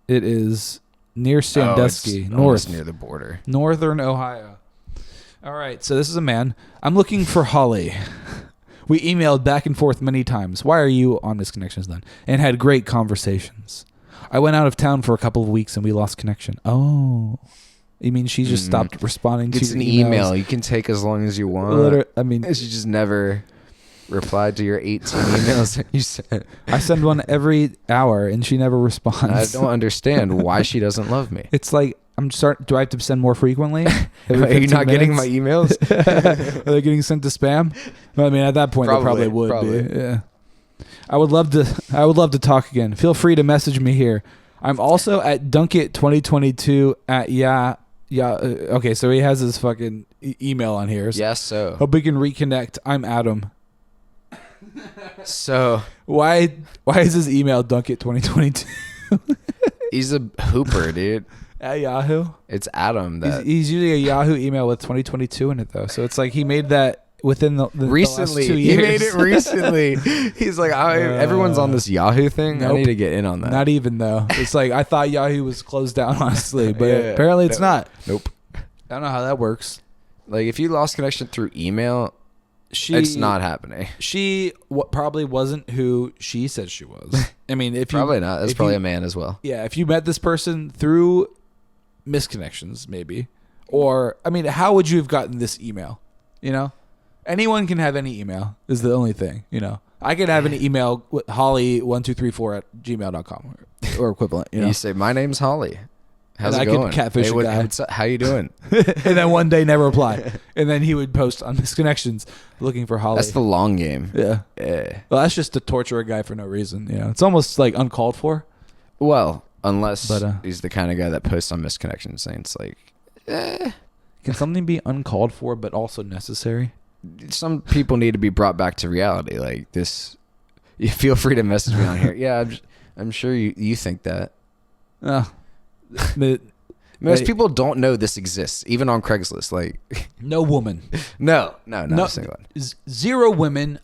S1: It is near Sandusky, north,
S2: near the border,
S1: northern Ohio. All right. So this is a man. I'm looking for Holly. We emailed back and forth many times. Why are you on Misconnections then? And had great conversations. I went out of town for a couple of weeks and we lost connection. Oh. You mean she just stopped responding to your emails? It's an email.
S2: You can take as long as you want. She just never replied to your 18 emails that you sent.
S1: I send one every hour and she never responds.
S2: I don't understand why she doesn't love me.
S1: It's like, do I have to send more frequently?
S2: Are you not getting my emails?
S1: Are they getting sent to spam? Well, I mean, at that point, they probably would be. Yeah. I would love to talk again. Feel free to message me here. I'm also at Dunkit 2022 at okay, so he has his fucking email on here.
S2: Yes, so.
S1: Hope we can reconnect. I'm Adam.
S2: So
S1: why is his email Dunkit 2022?
S2: He's a hooper, dude.
S1: At Yahoo?
S2: It's Adam.
S1: He's using a Yahoo email with 2022 in it, though. So it's like he made that within the
S2: recently.
S1: The last 2 years.
S2: He made it recently. He's like, everyone's on this Yahoo thing. Nope. I need to get in on that.
S1: Not even, though. It's like, I thought Yahoo was closed down, honestly. But apparently it's not.
S2: Nope.
S1: I don't know how that works.
S2: Like, if you lost connection through email, it's not happening.
S1: She probably wasn't who she said she was. I mean,
S2: probably not. That's probably a man as well.
S1: Yeah, if you met this person through Misconnections, maybe, or I mean, how would you have gotten this email? Anyone can have any email. Is the only thing. I could have an email with Holly1234@gmail.com or equivalent.
S2: You say, my name's Holly. How's it going?
S1: I could catfish a guy.
S2: How you doing?
S1: And then one day never reply. And then he would post on Misconnections looking for Holly.
S2: That's the long game.
S1: Yeah. Well, that's just to torture a guy for no reason. It's almost like uncalled for.
S2: Well, unless he's the kind of guy that posts on Misconnections saying it's like,
S1: kind Can something be uncalled for but also necessary?
S2: Some people need to be brought back to reality. Like this, you feel free to message me on here. Yeah, I'm sure you think that. Most people don't know this exists, even on Craigslist. Like,
S1: no woman.
S2: No, not a single one.
S1: Zero women.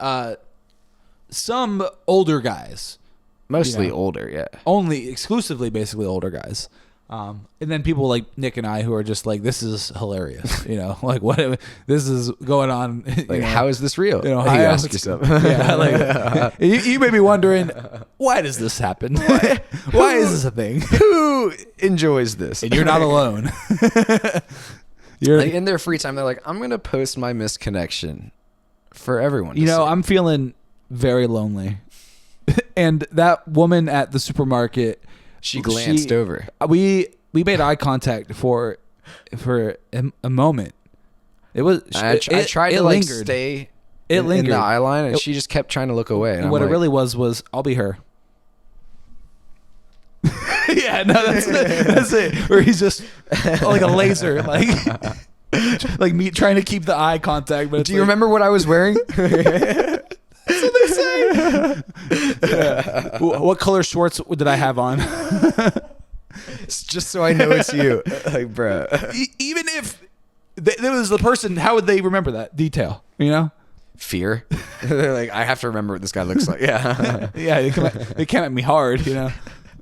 S1: Some older guys.
S2: Mostly older, yeah.
S1: Only exclusively, basically older guys. And then people like Nick and I who are just like, this is hilarious. Like what this is going on.
S2: Like, how is this real?
S1: You ask yourself. Yeah, like you may be wondering, why does this happen? Why is this a thing?
S2: Who enjoys this?
S1: And you're not alone.
S2: You're like, in their free time, they're like, I'm gonna post my misconnection for everyone. To see.
S1: I'm feeling very lonely. And that woman at the supermarket,
S2: she glanced over.
S1: We made eye contact for a moment. It was.
S2: I tried to
S1: lingered.
S2: stay.
S1: It lingered
S2: in the eye line, and she just kept trying to look away. And
S1: what it really was I'll be her. Yeah, no, that's it. Where he's just like a laser, like me trying to keep the eye contact. But
S2: do you remember what I was wearing?
S1: That's what they say. Yeah. What color shorts did I have on?
S2: It's just so I know it's you. Like, bro.
S1: Even if there was the person, how would they remember that detail?
S2: Fear. They're like, I have to remember what this guy looks like. Yeah.
S1: Yeah, they came at me hard,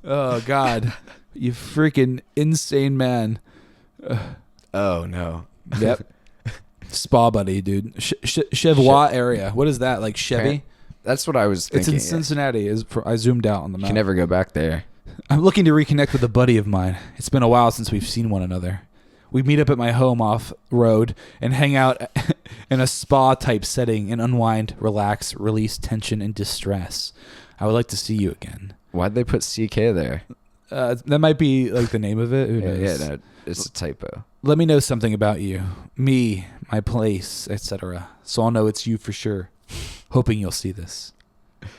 S1: Oh, God. You freaking insane man.
S2: Oh, no.
S1: Yep. Spa Buddy, dude. Cheviot area. What is that? Like Chevy?
S2: That's what I was thinking.
S1: It's in Cincinnati. I zoomed out on the map.
S2: You can never go back there.
S1: I'm looking to reconnect with a buddy of mine. It's been a while since we've seen one another. We meet up at my home off-road and hang out in a spa-type setting and unwind, relax, release tension and distress. I would like to see you again.
S2: Why'd they put CK there?
S1: That might be like the name of it. Who knows?
S2: Yeah, no, it's a typo.
S1: Let me know something about you, me, my place, etc. So I'll know it's you for sure. Hoping you'll see this.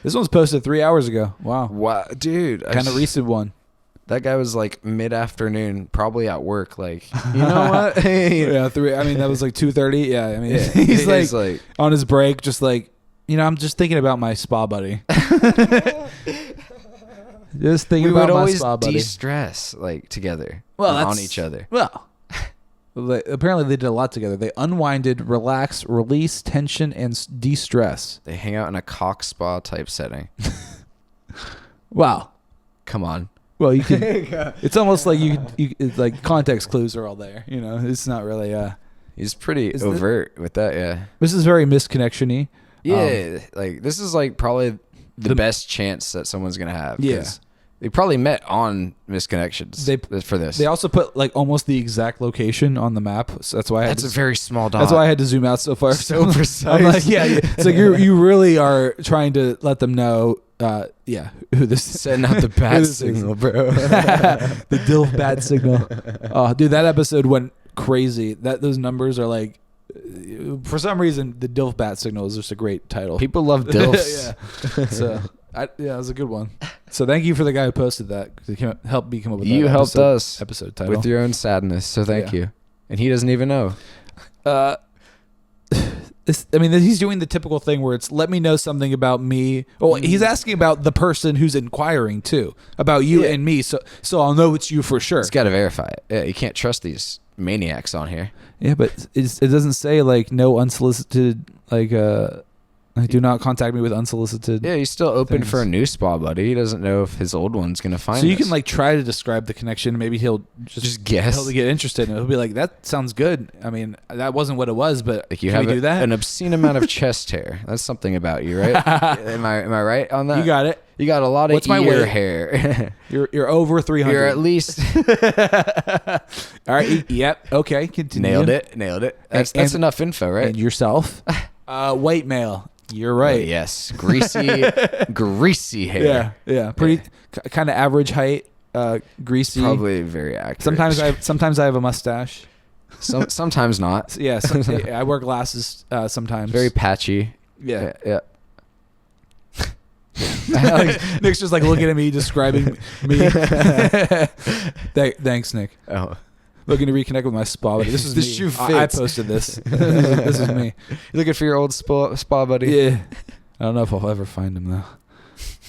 S1: This one's posted 3 hours ago. Wow,
S2: dude,
S1: kind of recent one.
S2: That guy was like mid-afternoon, probably at work. Like, you know what?
S1: Yeah, that was like 2:30. Yeah, I mean, yeah. he's like on his break, just like, I'm just thinking about my spa buddy. Just thinking about my spa buddy.
S2: We would always de-stress like together.
S1: Well,
S2: on each other.
S1: Well, apparently they did a lot together. They unwinded, relax, release tension, and de-stress.
S2: They hang out in a cock spa type setting.
S1: Wow.
S2: Come on.
S1: Well, you can. It's almost like it's like context clues are all there. It's not really.
S2: He's pretty overt with that. Yeah.
S1: This is very misconnection-y.
S2: Yeah, like this is like probably the best chance that someone's gonna have.
S1: Yeah.
S2: They probably met on misconnections for this.
S1: They also put like almost the exact location on the map. So that's why
S2: a very small dot.
S1: That's why I had to zoom out so far.
S2: So precise.
S1: I'm like, yeah. It's like you really are trying to let them know. Who this
S2: setting out the bat signal, bro.
S1: The DILF bat signal. Oh, dude, that episode went crazy. Those numbers are like, for some reason, the DILF bat signal is just a great title.
S2: People love DILFs.
S1: Yeah. So, it was a good one. So thank you for the guy who posted that, because he helped me come up with that.
S2: You helped us
S1: episode title
S2: with your own sadness. So thank you. And he doesn't even know.
S1: He's doing the typical thing where it's let me know something about me. Well, he's asking about the person who's inquiring too, about you and me. So I'll know it's you for sure.
S2: He's got to verify it. Yeah, you can't trust these maniacs on here.
S1: Yeah, but it doesn't say like no unsolicited, like do not contact me with unsolicited.
S2: Yeah, he's still open for a new spa buddy. He doesn't know if his old one's gonna find.
S1: So you can like try to describe the connection. Maybe he'll just
S2: guess.
S1: He'll get interested, and he'll be like, "That sounds good." I mean, that wasn't what it was, but
S2: like you have do that? An obscene amount of chest hair. That's something about you, right? Am I right on that?
S1: You got it.
S2: You got a lot of ear hair.
S1: You're over 300.
S2: You're at least.
S1: All right. Yep. Okay. Continue.
S2: Nailed it. That's enough info, right?
S1: And yourself. White male. You're right.
S2: Oh, yes. Greasy hair.
S1: Yeah. Pretty kind of average height. Greasy.
S2: Probably very accurate.
S1: Sometimes I have a mustache.
S2: Sometimes not.
S1: Yeah. I wear glasses sometimes.
S2: Very patchy.
S1: Yeah.
S2: Nick's
S1: just like looking at me, describing me. Thanks, Nick.
S2: Oh.
S1: Looking to reconnect with my spa buddy. This is
S2: This
S1: me.
S2: shoe
S1: I
S2: fits.
S1: posted this. This is me.
S2: You looking for your old spa buddy?
S1: Yeah. I don't know if I'll ever find him though.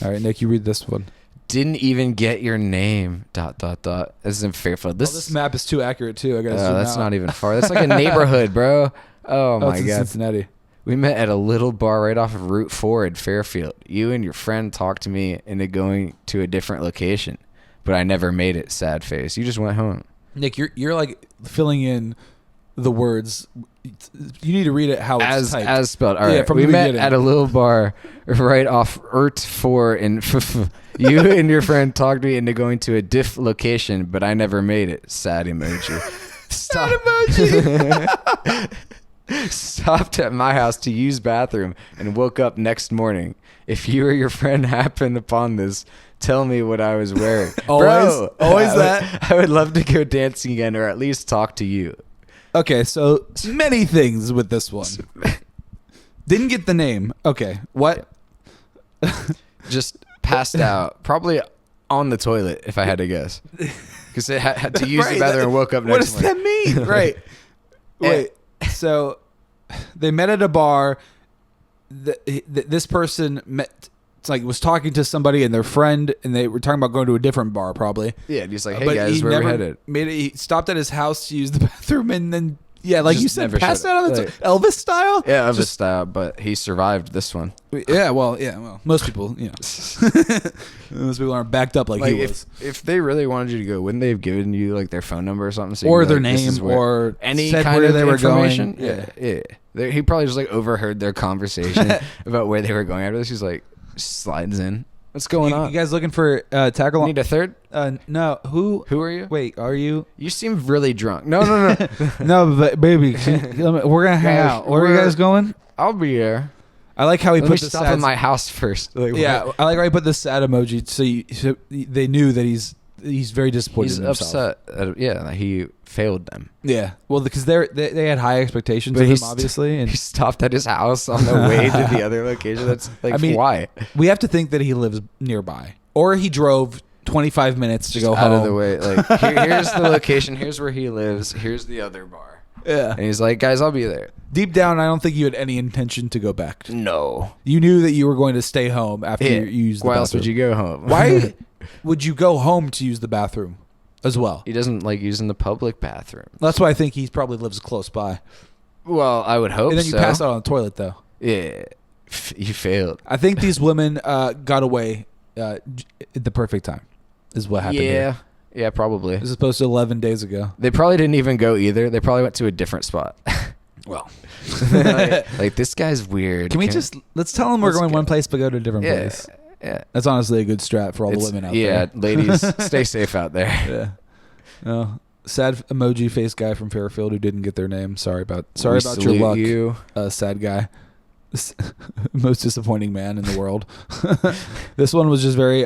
S1: All right, Nick, you read this one.
S2: Didn't even get your name. ... This isn't Fairfield.
S1: This map is too accurate too. I gotta zoom
S2: that's
S1: out.
S2: not even far. That's like a neighborhood, bro. Oh my
S1: it's in
S2: god.
S1: Cincinnati.
S2: We met at a little bar right off of Route 4 in Fairfield. You and your friend talked to me into going to a different location, but I never made it. Sad face. You just went home.
S1: Nick, you're like filling in the words. You need to read it how it's typed.
S2: As spelled. All right.
S1: From
S2: we
S1: the
S2: met
S1: beginning.
S2: at a little bar right off Route 4 in You and your friend talked me into going to a diff location, but I never made it. Sad emoji.
S1: Sad emoji.
S2: Stopped at my house to use bathroom and woke up next morning. If you or your friend happened upon this, tell me what I was wearing.
S1: Always that.
S2: I would love to go dancing again, or at least talk to you.
S1: Okay, so many things with this one. Didn't get the name. Okay, what?
S2: Just passed out, probably on the toilet, if I had to guess, because I had to use the bathroom and woke up next morning.
S1: What does that mean? Right. Wait. So they met at a bar. This person met. It's like was talking to somebody and their friend, and they were talking about going to a different bar, probably.
S2: Yeah, and he's like, "Hey guys, where we headed?"
S1: He stopped at his house to use the bathroom, and then like
S2: just
S1: you said,
S2: never
S1: passed
S2: showed
S1: out on the Elvis style.
S2: Yeah, Elvis style, but he survived this one.
S1: Yeah, well, most people, most people aren't backed up like he was.
S2: If they really wanted you to go, wouldn't they have given you like their phone number or something, so
S1: or
S2: their
S1: name, or
S2: any
S1: said
S2: kind
S1: where
S2: of
S1: they were
S2: information?
S1: going?
S2: Yeah. He probably just like overheard their conversation about where they were going after this. He's like, slides in. What's going on?
S1: You guys looking for tackle?
S2: Need a third?
S1: No. Who
S2: are you?
S1: Wait, are you?
S2: You seem really drunk. No.
S1: No, but baby, we're gonna hang out. Where are you guys going?
S2: I'll be here.
S1: I like how he
S2: Let
S1: put
S2: me
S1: the
S2: stop
S1: sad,
S2: at my house first. Like,
S1: yeah, I like how he put the sad emoji so they knew that he's very disappointed.
S2: He's
S1: in himself.
S2: upset. That he failed them.
S1: Yeah, well, because they had high expectations of him, obviously, and
S2: he stopped at his house on the way to the other location. That's like, why?
S1: We have to think that he lives nearby, or he drove 25 minutes to go
S2: out
S1: home.
S2: of the way. Like, here's the location. Here's where he lives. Here's the other bar.
S1: Yeah,
S2: and he's like, guys, I'll be there.
S1: Deep down, I don't think you had any intention to go back.
S2: No,
S1: you knew that you were going to stay home after you used the bathroom.
S2: Why else would you go home?
S1: Why would you go home to use the bathroom as well?
S2: He doesn't like using the public bathroom.
S1: That's why I think he probably lives close by.
S2: Well, I would hope so.
S1: And then you pass out on the toilet, though.
S2: Yeah, you failed.
S1: I think these women got away at the perfect time, is what happened here.
S2: Yeah, probably.
S1: As opposed to 11 days ago.
S2: They probably didn't even go either. They probably went to a different spot.
S1: Well,
S2: like this guy's weird.
S1: Let's tell them we're going one place but go to a different place.
S2: Yeah.
S1: That's honestly a good strat for all the women out there.
S2: Yeah, ladies, stay safe out there.
S1: Yeah. No. Sad emoji face guy from Fairfield who didn't get their name. Sorry about your luck.
S2: You.
S1: Sad guy. Most disappointing man in the world. This one was just very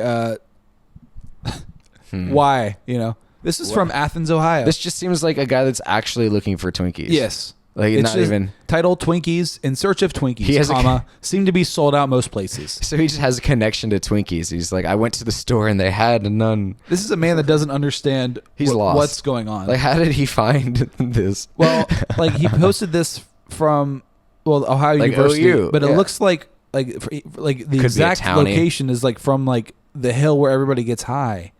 S1: why, This is from Athens, Ohio.
S2: This just seems like a guy that's actually looking for Twinkies.
S1: Yes.
S2: Like it's not even
S1: title Twinkies in search of Twinkies, seem to be sold out most places.
S2: So he just has a connection to Twinkies. He's like, I went to the store and they had none.
S1: This is a man that doesn't understand
S2: lost.
S1: What's going on.
S2: Like, how did he find this?
S1: Well, like he posted this from Ohio University,
S2: OU,
S1: but it looks like the exact location is like from like the hill where everybody gets high.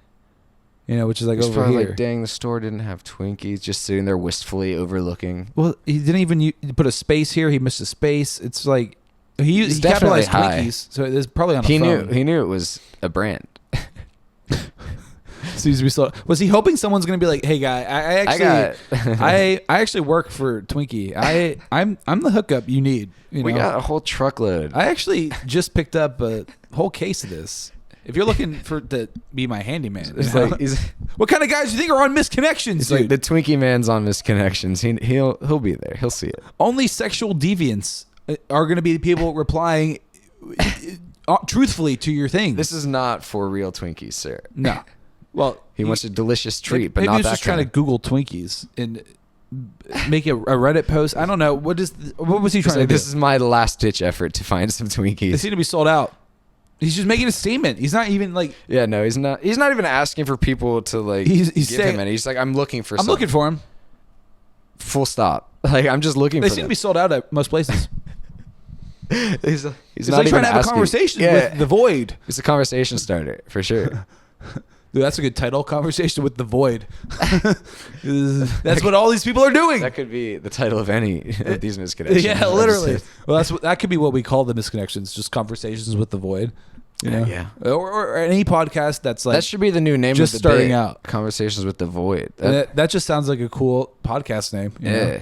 S1: Which is like over here.
S2: Like, dang, the store didn't have Twinkies, just sitting there wistfully overlooking.
S1: Well, he didn't even put a space here. He missed a space. It's like he capitalized Twinkies, so it's probably on the phone.
S2: He knew it was a brand.
S1: Was he hoping someone's going to be like, "Hey, guy, I actually work for Twinkie. I'm the hookup you need."
S2: We got a whole truckload.
S1: I actually just picked up a whole case of this. If you're looking to be my handyman, what kind of guys do you think are on Misconnections?
S2: He's like, the Twinkie man's on Misconnections. He'll be there. He'll see it.
S1: Only sexual deviants are going to be the people replying truthfully to your things.
S2: This is not for real Twinkies, sir.
S1: No. Well,
S2: he wants a delicious treat, but
S1: maybe
S2: not
S1: he's
S2: that
S1: just trying to Google Twinkies and make a Reddit post. I don't know. What was he trying to do?
S2: This is my last ditch effort to find some Twinkies.
S1: They seem to be sold out. He's just making a statement. He's not even like.
S2: Yeah, no, he's not. He's not even asking for people to like. He's give saying, him any. He's like, I'm looking for.
S1: I'm looking for him.
S2: Full stop. Like I'm just looking.
S1: They
S2: for
S1: seem
S2: them.
S1: to be sold out at most places.
S2: he's not
S1: like
S2: even
S1: trying to have
S2: asking.
S1: a conversation with the void.
S2: It's a conversation starter for sure.
S1: Dude, that's a good title. Conversation with the void. That's what all these people are doing.
S2: That could be the title of any of these misconnections.
S1: Yeah, literally. Well, that could be what we call the misconnections. Just conversations with the void. You know?
S2: Yeah.
S1: Or any podcast that's like
S2: that should be the new name.
S1: Just
S2: of the
S1: starting
S2: bit.
S1: out.
S2: Conversations with the void.
S1: That just sounds like a cool podcast name. You know?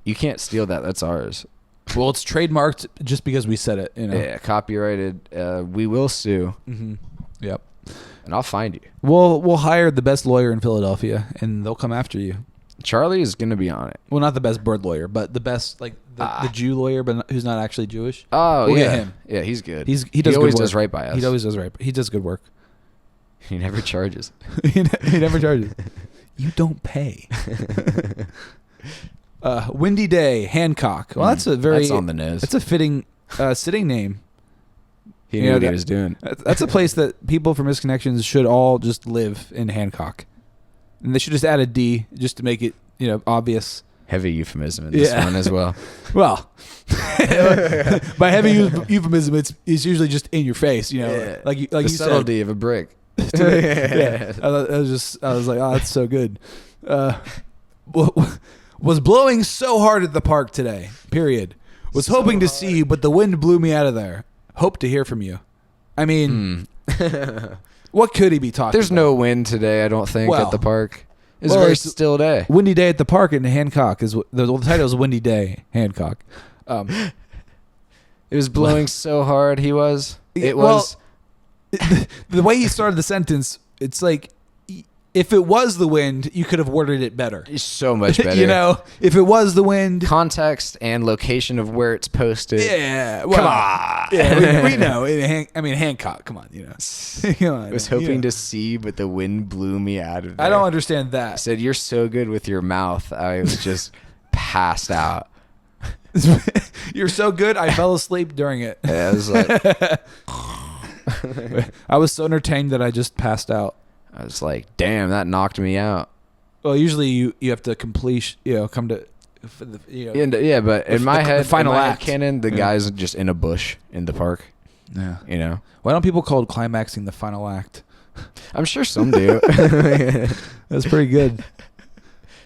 S2: You can't steal that. That's ours.
S1: Well, it's trademarked just because we said it. You know.
S2: Yeah, copyrighted. We will sue.
S1: Mm-hmm. Yep.
S2: And I'll find you.
S1: We'll hire the best lawyer in Philadelphia, and they'll come after you.
S2: Charlie is gonna be on it.
S1: Well, not the best bird lawyer, but the best the Jew lawyer, but who's not actually Jewish.
S2: Oh,
S1: we'll
S2: yeah,
S1: get him.
S2: Yeah, he's good.
S1: He
S2: always does right by us.
S1: He always does right. He does good work.
S2: He never charges.
S1: he never charges. You don't pay. Windy Day, Hancock. Well, that's
S2: on the nose.
S1: That's a fitting sitting name.
S2: He knew what he was doing.
S1: That's a place that people from Misconnections should all just live in, Hancock. And they should just add a D just to make it, obvious.
S2: Heavy euphemism in this one as well.
S1: Well, by heavy euphemism, it's usually just in your face, like
S2: the
S1: you
S2: subtlety
S1: said.
S2: of a brick.
S1: Yeah. I was like, oh, that's so good. Was blowing so hard at the park today. Period. Was so hoping to see you, but the wind blew me out of there. Hope to hear from you. I mean, what could he be talking
S2: There's
S1: about?
S2: no wind today, I don't think, at the park. It's a very still day.
S1: Windy Day at the park in Hancock. The title is Windy Day, Hancock. It
S2: was blowing so hard, he was. It was.
S1: The way he started the sentence, it's like, if it was the wind, you could have worded it better.
S2: So much better.
S1: If it was the wind.
S2: Context and location of where it's posted.
S1: Yeah. Well,
S2: come on.
S1: Yeah, we know. Hancock, come on, Come on.
S2: I was hoping to see, but the wind blew me out of there.
S1: I don't understand that.
S2: I said, you're so good with your mouth. I was just passed out.
S1: You're so good, I fell asleep during it.
S2: Yeah, I was like...
S1: I was so entertained that I just passed out.
S2: I was like, damn, that knocked me out.
S1: Well, usually you have to complete, come to,
S2: yeah, but in my head,
S1: final act
S2: canon, the guy's just in a bush in the park.
S1: Yeah. Why don't people call it climaxing the final act?
S2: I'm sure some do.
S1: That's pretty good.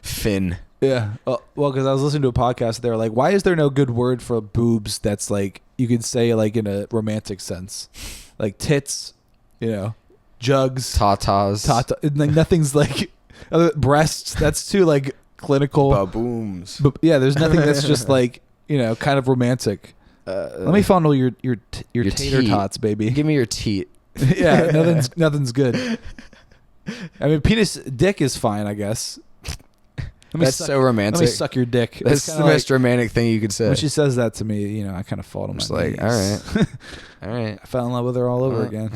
S2: Finn.
S1: Yeah. Well, because I was listening to a podcast, they were like, why is there no good word for boobs that's like, you could say like in a romantic sense? Like tits, jugs,
S2: tatas,
S1: like nothing's like breasts. That's too like clinical.
S2: Babooms.
S1: But yeah, there's nothing that's just like kind of romantic. Let me fondle your tater tots, baby.
S2: Give me your teat.
S1: Yeah, nothing's good. I mean, dick is fine, I guess.
S2: That's so romantic.
S1: Let me suck your dick.
S2: That's the most romantic thing you could say.
S1: When she says that to me, I kind of fall to my knees.
S2: Like, all right.
S1: I fell in love with her all over again.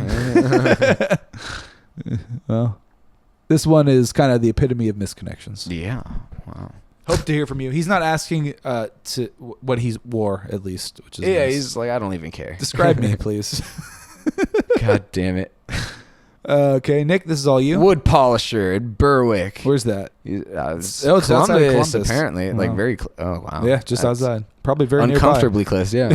S1: Well, this one is kind of the epitome of misconnections.
S2: Yeah. Wow.
S1: Hope to hear from you. He's not asking to what he wore, at least, which is nice.
S2: He's like, I don't even care.
S1: Describe me, please.
S2: God damn it.
S1: Okay, Nick, this is all you.
S2: Wood polisher at Berwick.
S1: Where's that?
S2: It's
S1: outside of Columbus,
S2: apparently.
S1: Wow.
S2: Like very. Oh wow.
S1: Yeah, just outside. Probably very
S2: uncomfortably close. Yeah.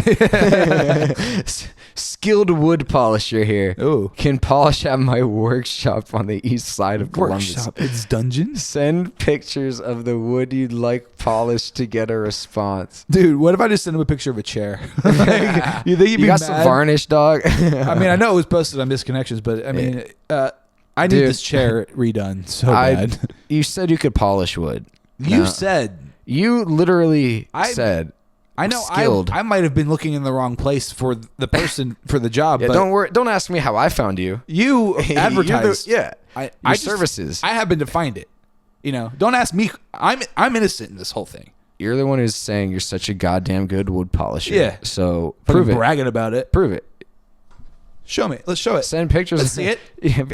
S2: Skilled wood polisher here.
S1: Ooh.
S2: Can polish at my workshop on the east side of Columbus.
S1: Workshop. It's dungeons.
S2: Send pictures of the wood you'd like polished to get a response.
S1: Dude, what if I just send him a picture of a chair? You think he'd be
S2: got
S1: mad?
S2: some varnish, dog?
S1: I mean, I know it was posted on Misconnections, but I mean, I need this chair redone so bad.
S2: You said you could polish wood.
S1: You said.
S2: You literally said.
S1: I know.
S2: Skilled.
S1: I might have been looking in the wrong place for the person for the job.
S2: Yeah,
S1: but
S2: don't worry. Don't ask me how I found you.
S1: You advertised.
S2: Your services.
S1: I happened to find it. Don't ask me. I'm innocent in this whole thing.
S2: You're the one who's saying you're such a goddamn good wood polisher.
S1: Yeah.
S2: So prove it.
S1: Bragging about it.
S2: Prove it.
S1: Show me. Let's show it.
S2: Send pictures.
S1: Let's see it.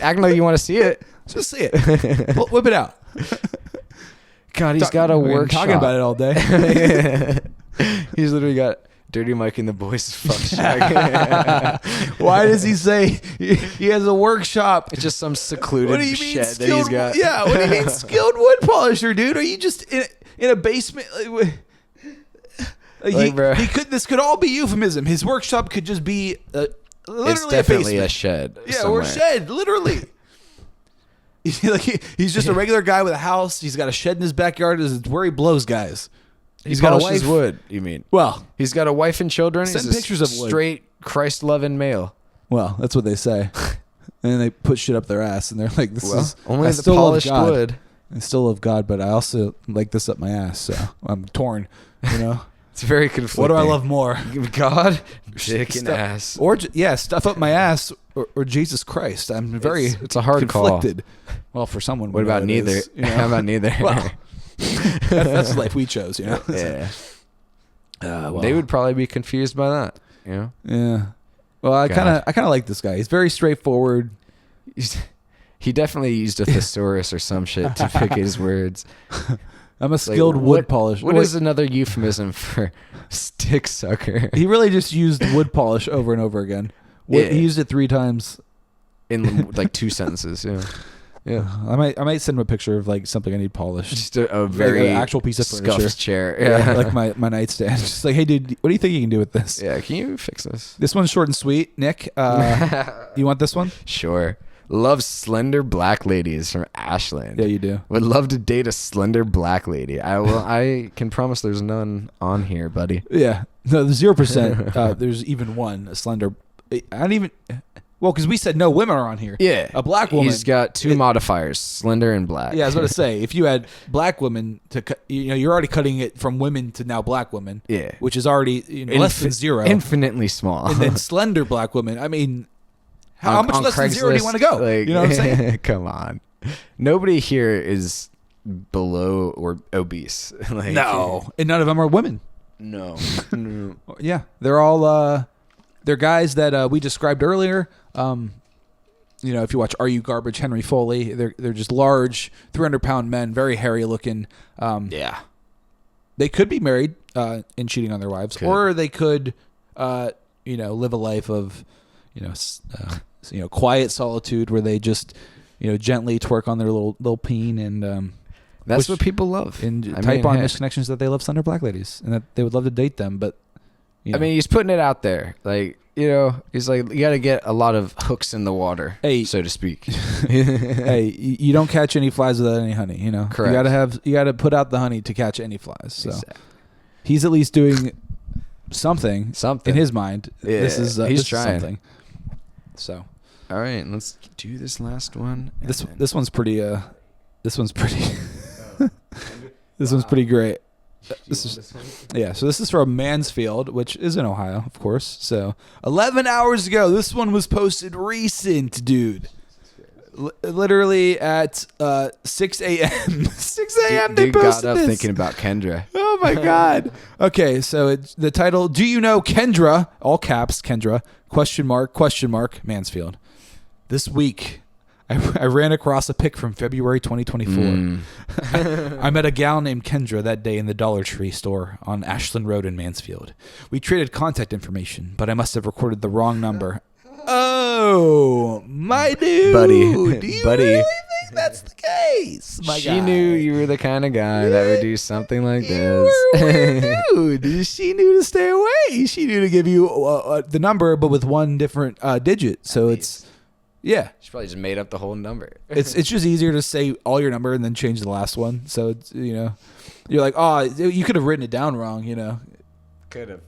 S2: Acting like you want to see it.
S1: Just see it. Whip it out.
S2: God, he's got a workshop.
S1: Talking about it all day.
S2: He's literally got Dirty Mike and the boys fuck shack.
S1: Why does he say he has a workshop?
S2: It's just some secluded shed that he's got.
S1: Yeah, what do you mean skilled wood polisher, dude? Are you just in a basement? He could. This could all be euphemism. His workshop could just be literally
S2: it's definitely
S1: a basement.
S2: A shed.
S1: Yeah,
S2: somewhere.
S1: or a shed, literally. He's just a regular guy with a house. He's got a shed in his backyard. It's where he blows guys.
S2: He's got a wife. Wood, you mean?
S1: Well,
S2: he's got a wife and children.
S1: Send
S2: he's
S1: pictures of wood.
S2: Straight Christ-loving male.
S1: Well, that's what they say. And they put shit up their ass, and they're like, "This is
S2: only
S1: I
S2: the polished wood.
S1: I still love God, but I also like this up my ass, so I'm torn." You know,
S2: it's very conflicting.
S1: What do I love more,
S2: God, dick and ass,
S1: or stuff up my ass, or Jesus Christ? I'm very.
S2: It's a hard
S1: conflicted.
S2: Call.
S1: Well, for someone,
S2: what about neither?
S1: Is, you know?
S2: How about neither?
S1: Well, that's the life we chose. You know.
S2: Yeah. They would probably be confused by that. You know.
S1: Yeah. Well, I kind of like this guy. He's very straightforward.
S2: He definitely used a thesaurus or some shit to pick his words.
S1: I'm a skilled wood polisher.
S2: What is another euphemism for stick sucker?
S1: He really just used wood polish over and over again. He used it 3 times
S2: in like 2 sentences. Yeah. Yeah,
S1: I might send him a picture of like something I need polished.
S2: Just a very
S1: like an actual piece of furniture.
S2: Chair. Yeah,
S1: like my nightstand. Just like, hey dude, what do you think you can do with this?
S2: Yeah, can you fix this?
S1: This one's short and sweet. Nick, you want this one?
S2: Sure. Love slender black ladies from Ashland.
S1: Yeah, you do.
S2: Would love to date a slender black lady. I can promise there's none on here, buddy.
S1: Yeah, no, 0%. There's even one, a slender. I don't even. Well, because we said no women are on here.
S2: Yeah.
S1: A black woman.
S2: He's got 2 modifiers, slender and black.
S1: Yeah, I was going to say, if you had black women to cut, you're already cutting it from women to now black women.
S2: Yeah.
S1: Which is already less than 0.
S2: Infinitely small.
S1: And then slender black women. I mean, how much less than 0 do you want to go?
S2: Like,
S1: you know what I'm saying?
S2: Come on. Nobody here is below or obese. Like,
S1: no. And none of them are women.
S2: No.
S1: Yeah. They're all, they're guys that we described earlier. If you watch Are You Garbage, Henry Foley, they're just large, 300-pound men, very hairy looking.
S2: Yeah,
S1: they could be married and cheating on their wives, or they could, live a life of, quiet solitude where they just, gently twerk on their little peen and.
S2: That's what people love.
S1: And type on misconnections that they love slender black ladies and that they would love to date them, but.
S2: I mean, he's putting it out there. Like, he's like, you got to get a lot of hooks in the water, so to speak.
S1: Hey, you don't catch any flies without any honey, Correct. You got to put out the honey to catch any flies. So he's at least doing something in his mind.
S2: Yeah, he's trying.
S1: Something. So,
S2: all right, let's do this last one.
S1: This one's pretty. This one's pretty. This one's pretty great. So this is from Mansfield, which is in Ohio, of course. So 11 hours ago, this one was posted recent, dude. Literally at 6 a.m. 6 a.m. They posted
S2: got up
S1: this.
S2: Thinking about Kendra.
S1: Oh my God. Okay, so the title: Do you know Kendra? All caps, Kendra? ? Mansfield. This week, I ran across a pic from February 2024. I met a gal named Kendra that day in the Dollar Tree store on Ashland Road in Mansfield. We traded contact information, but I must have recorded the wrong number. Oh, my dude.
S2: Buddy.
S1: Do you really think that's the case?
S2: She knew you were the kind of guy that would do something like this.
S1: Dude, she knew to stay away. She knew to give you the number, but with one different digit. So it's... Yeah.
S2: She probably just made up the whole number.
S1: It's just easier to say all your number and then change the last one. So it's, you're like, oh, you could have written it down wrong,
S2: Could have.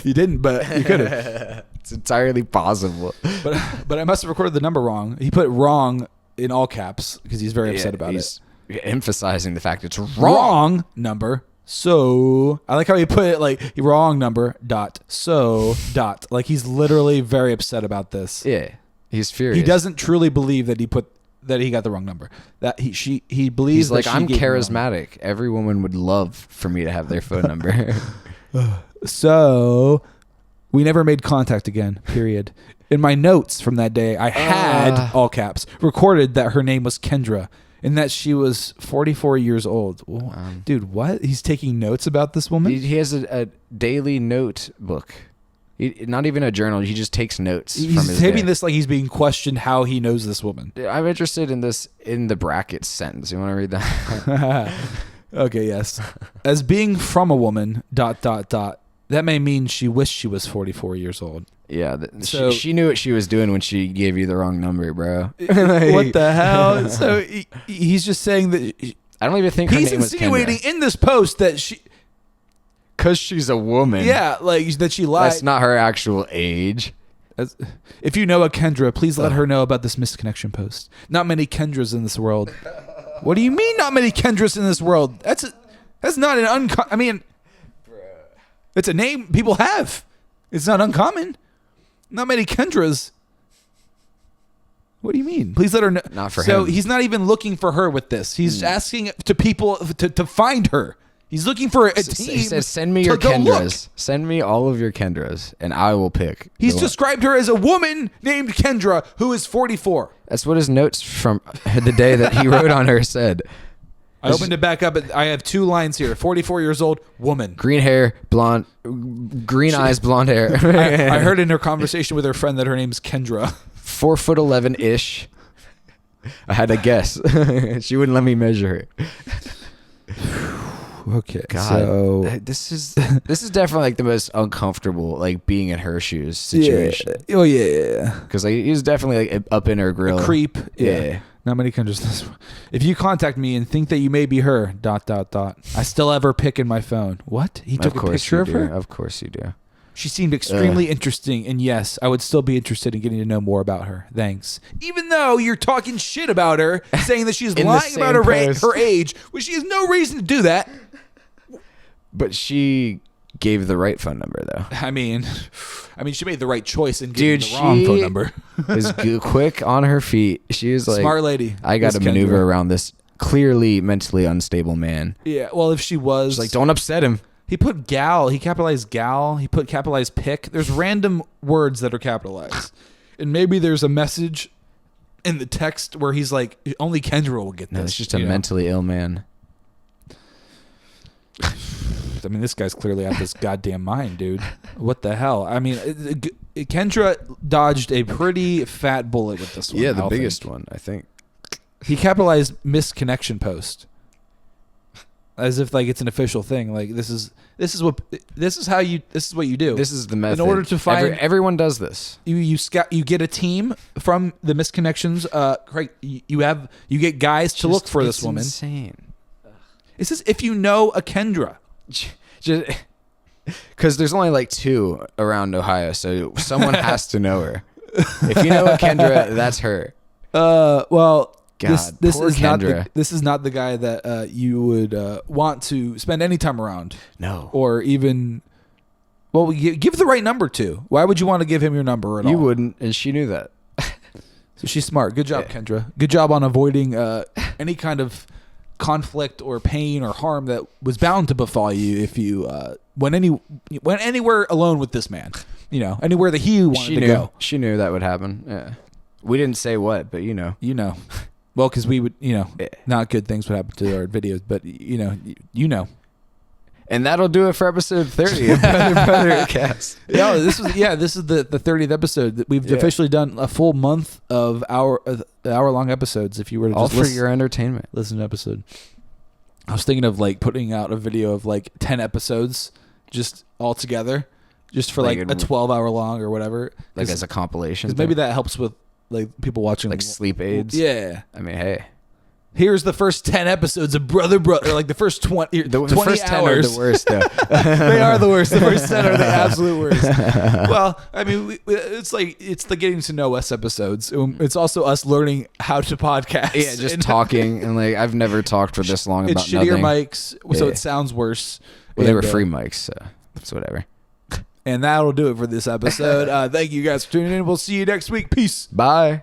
S1: You didn't, but you could have.
S2: It's entirely possible.
S1: But I must have recorded the number wrong. He put wrong in all caps because he's very upset about it.
S2: Emphasizing the fact it's
S1: wrong number. So I like how he put it like wrong number ... like he's literally very upset about this.
S2: Yeah, he's furious.
S1: He doesn't truly believe that he got the wrong number. That he believes
S2: he's
S1: that
S2: like, I'm charismatic. Every woman would love for me to have their phone number.
S1: So we never made contact again. Period. In my notes from that day, I had all caps recorded that her name was Kendra. and that she was 44 years old. Dude, what? He's taking notes about this woman?
S2: He has a daily notebook. Not even a journal. He just takes notes.
S1: He's taping this like he's being questioned how he knows this woman.
S2: I'm interested in this in the brackets sentence. You want to read that?
S1: Okay, yes. As being from a woman, ... That may mean she wished she was 44 years old.
S2: Yeah, so she knew what she was doing when she gave you the wrong number, bro.
S1: What the hell? So he's just saying that...
S2: I don't even think her name was Kendra. He's insinuating
S1: in this post that she...
S2: Because she's a woman.
S1: Yeah, like that she lied.
S2: That's not her actual age.
S1: If you know a Kendra, please let her know about this misconnection post. Not many Kendras in this world. What do you mean not many Kendras in this world? That's not an I mean... It's a name people have. It's not uncommon. Not many Kendras. What do you mean? Please let her know.
S2: Not for him.
S1: So he's not even looking for her with this. He's asking to people to find her. He's looking for a team.
S2: He says, send me your Kendras. Send me all of your Kendras, and I will pick.
S1: He's described her as a woman named Kendra who is 44.
S2: That's what his notes from the day that he wrote on her said.
S1: I opened it back up. I have 2 lines here. 44 years old, woman.
S2: Green hair, blonde, green eyes, blonde hair.
S1: I heard in her conversation with her friend that her name's Kendra.
S2: 4'11" I had to guess. She wouldn't let me measure her.
S1: Okay.
S2: God,
S1: so
S2: this is definitely like the most uncomfortable, like being in her shoes situation.
S1: Yeah. Oh yeah.
S2: Because like, he was definitely like up in her grill.
S1: A creep.
S2: Yeah.
S1: Not many countries. If you contact me and think that you may be her, ... I still have her pic in my phone. What? He took a picture of her?
S2: Of course you do.
S1: She seemed extremely interesting, and yes, I would still be interested in getting to know more about her. Thanks. Even though you're talking shit about her, saying that she's lying about her age, which she has no reason to do that.
S2: But she gave the right phone number, though.
S1: I mean, she made the right choice in giving the wrong phone number.
S2: Is quick on her feet. She was like,
S1: smart lady.
S2: I got to maneuver around this clearly mentally unstable man.
S1: Yeah, well, if she was...
S2: She's like, don't upset him.
S1: He put gal. He capitalized gal. He put capitalized pick. There's random words that are capitalized. And maybe there's a message in the text where he's like, only Kendra will get this.
S2: No, it's just a mentally ill man.
S1: I mean, this guy's clearly out of his goddamn mind, dude. What the hell? I mean, Kendra dodged a pretty fat bullet with this one.
S2: Yeah, the biggest one, I think.
S1: He capitalized misconnection post, as if like it's an official thing. Like this is what you do.
S2: This is the method.
S1: In order to find
S2: everyone does this.
S1: You get a team from the misconnections. You get guys to look for this woman.
S2: Insane.
S1: It says if you know a Kendra.
S2: Because there's only like 2 around Ohio, so someone has to know her. If you know a Kendra, that's her.
S1: Well,
S2: God,
S1: this is
S2: Kendra.
S1: This is not the guy that you would want to spend any time around.
S2: No,
S1: or even. Well, give the right number to. Why would you want to give him your number at all?
S2: You wouldn't, and she knew that.
S1: So she's smart. Good job, Kendra. Good job on avoiding any kind of conflict or pain or harm that was bound to befall you if you went anywhere alone with this man. You know, anywhere that he wanted to go.
S2: She knew that would happen. Yeah, we didn't say what, but you know.
S1: Well, because we would, not good things would happen to our videos, but you know.
S2: And that'll do it for episode 30 of Brother Cast.
S1: This is the 30th episode that we've officially done a full month of hour-long episodes. If you were to
S2: just for your entertainment,
S1: listen to episode. I was thinking of like putting out a video of like 10 episodes just all together, just for like a 12-hour long or whatever,
S2: like as a compilation.
S1: Because maybe that helps with like people watching
S2: like sleep aids.
S1: Yeah,
S2: I mean, hey.
S1: Here's the first 10 episodes of BrotherBrother, like the first 20
S2: the first 10
S1: hours.
S2: Are the worst, though.
S1: They are the worst. The first 10 are the absolute worst. Well, I mean, it's the getting to know us episodes. It's also us learning how to podcast.
S2: Yeah, just talking. And like, I've never talked for this long about nothing.
S1: It's shittier mics, so it sounds worse.
S2: Well, they were free mics, so it's whatever.
S1: And that'll do it for this episode. Thank you guys for tuning in. We'll see you next week. Peace.
S2: Bye.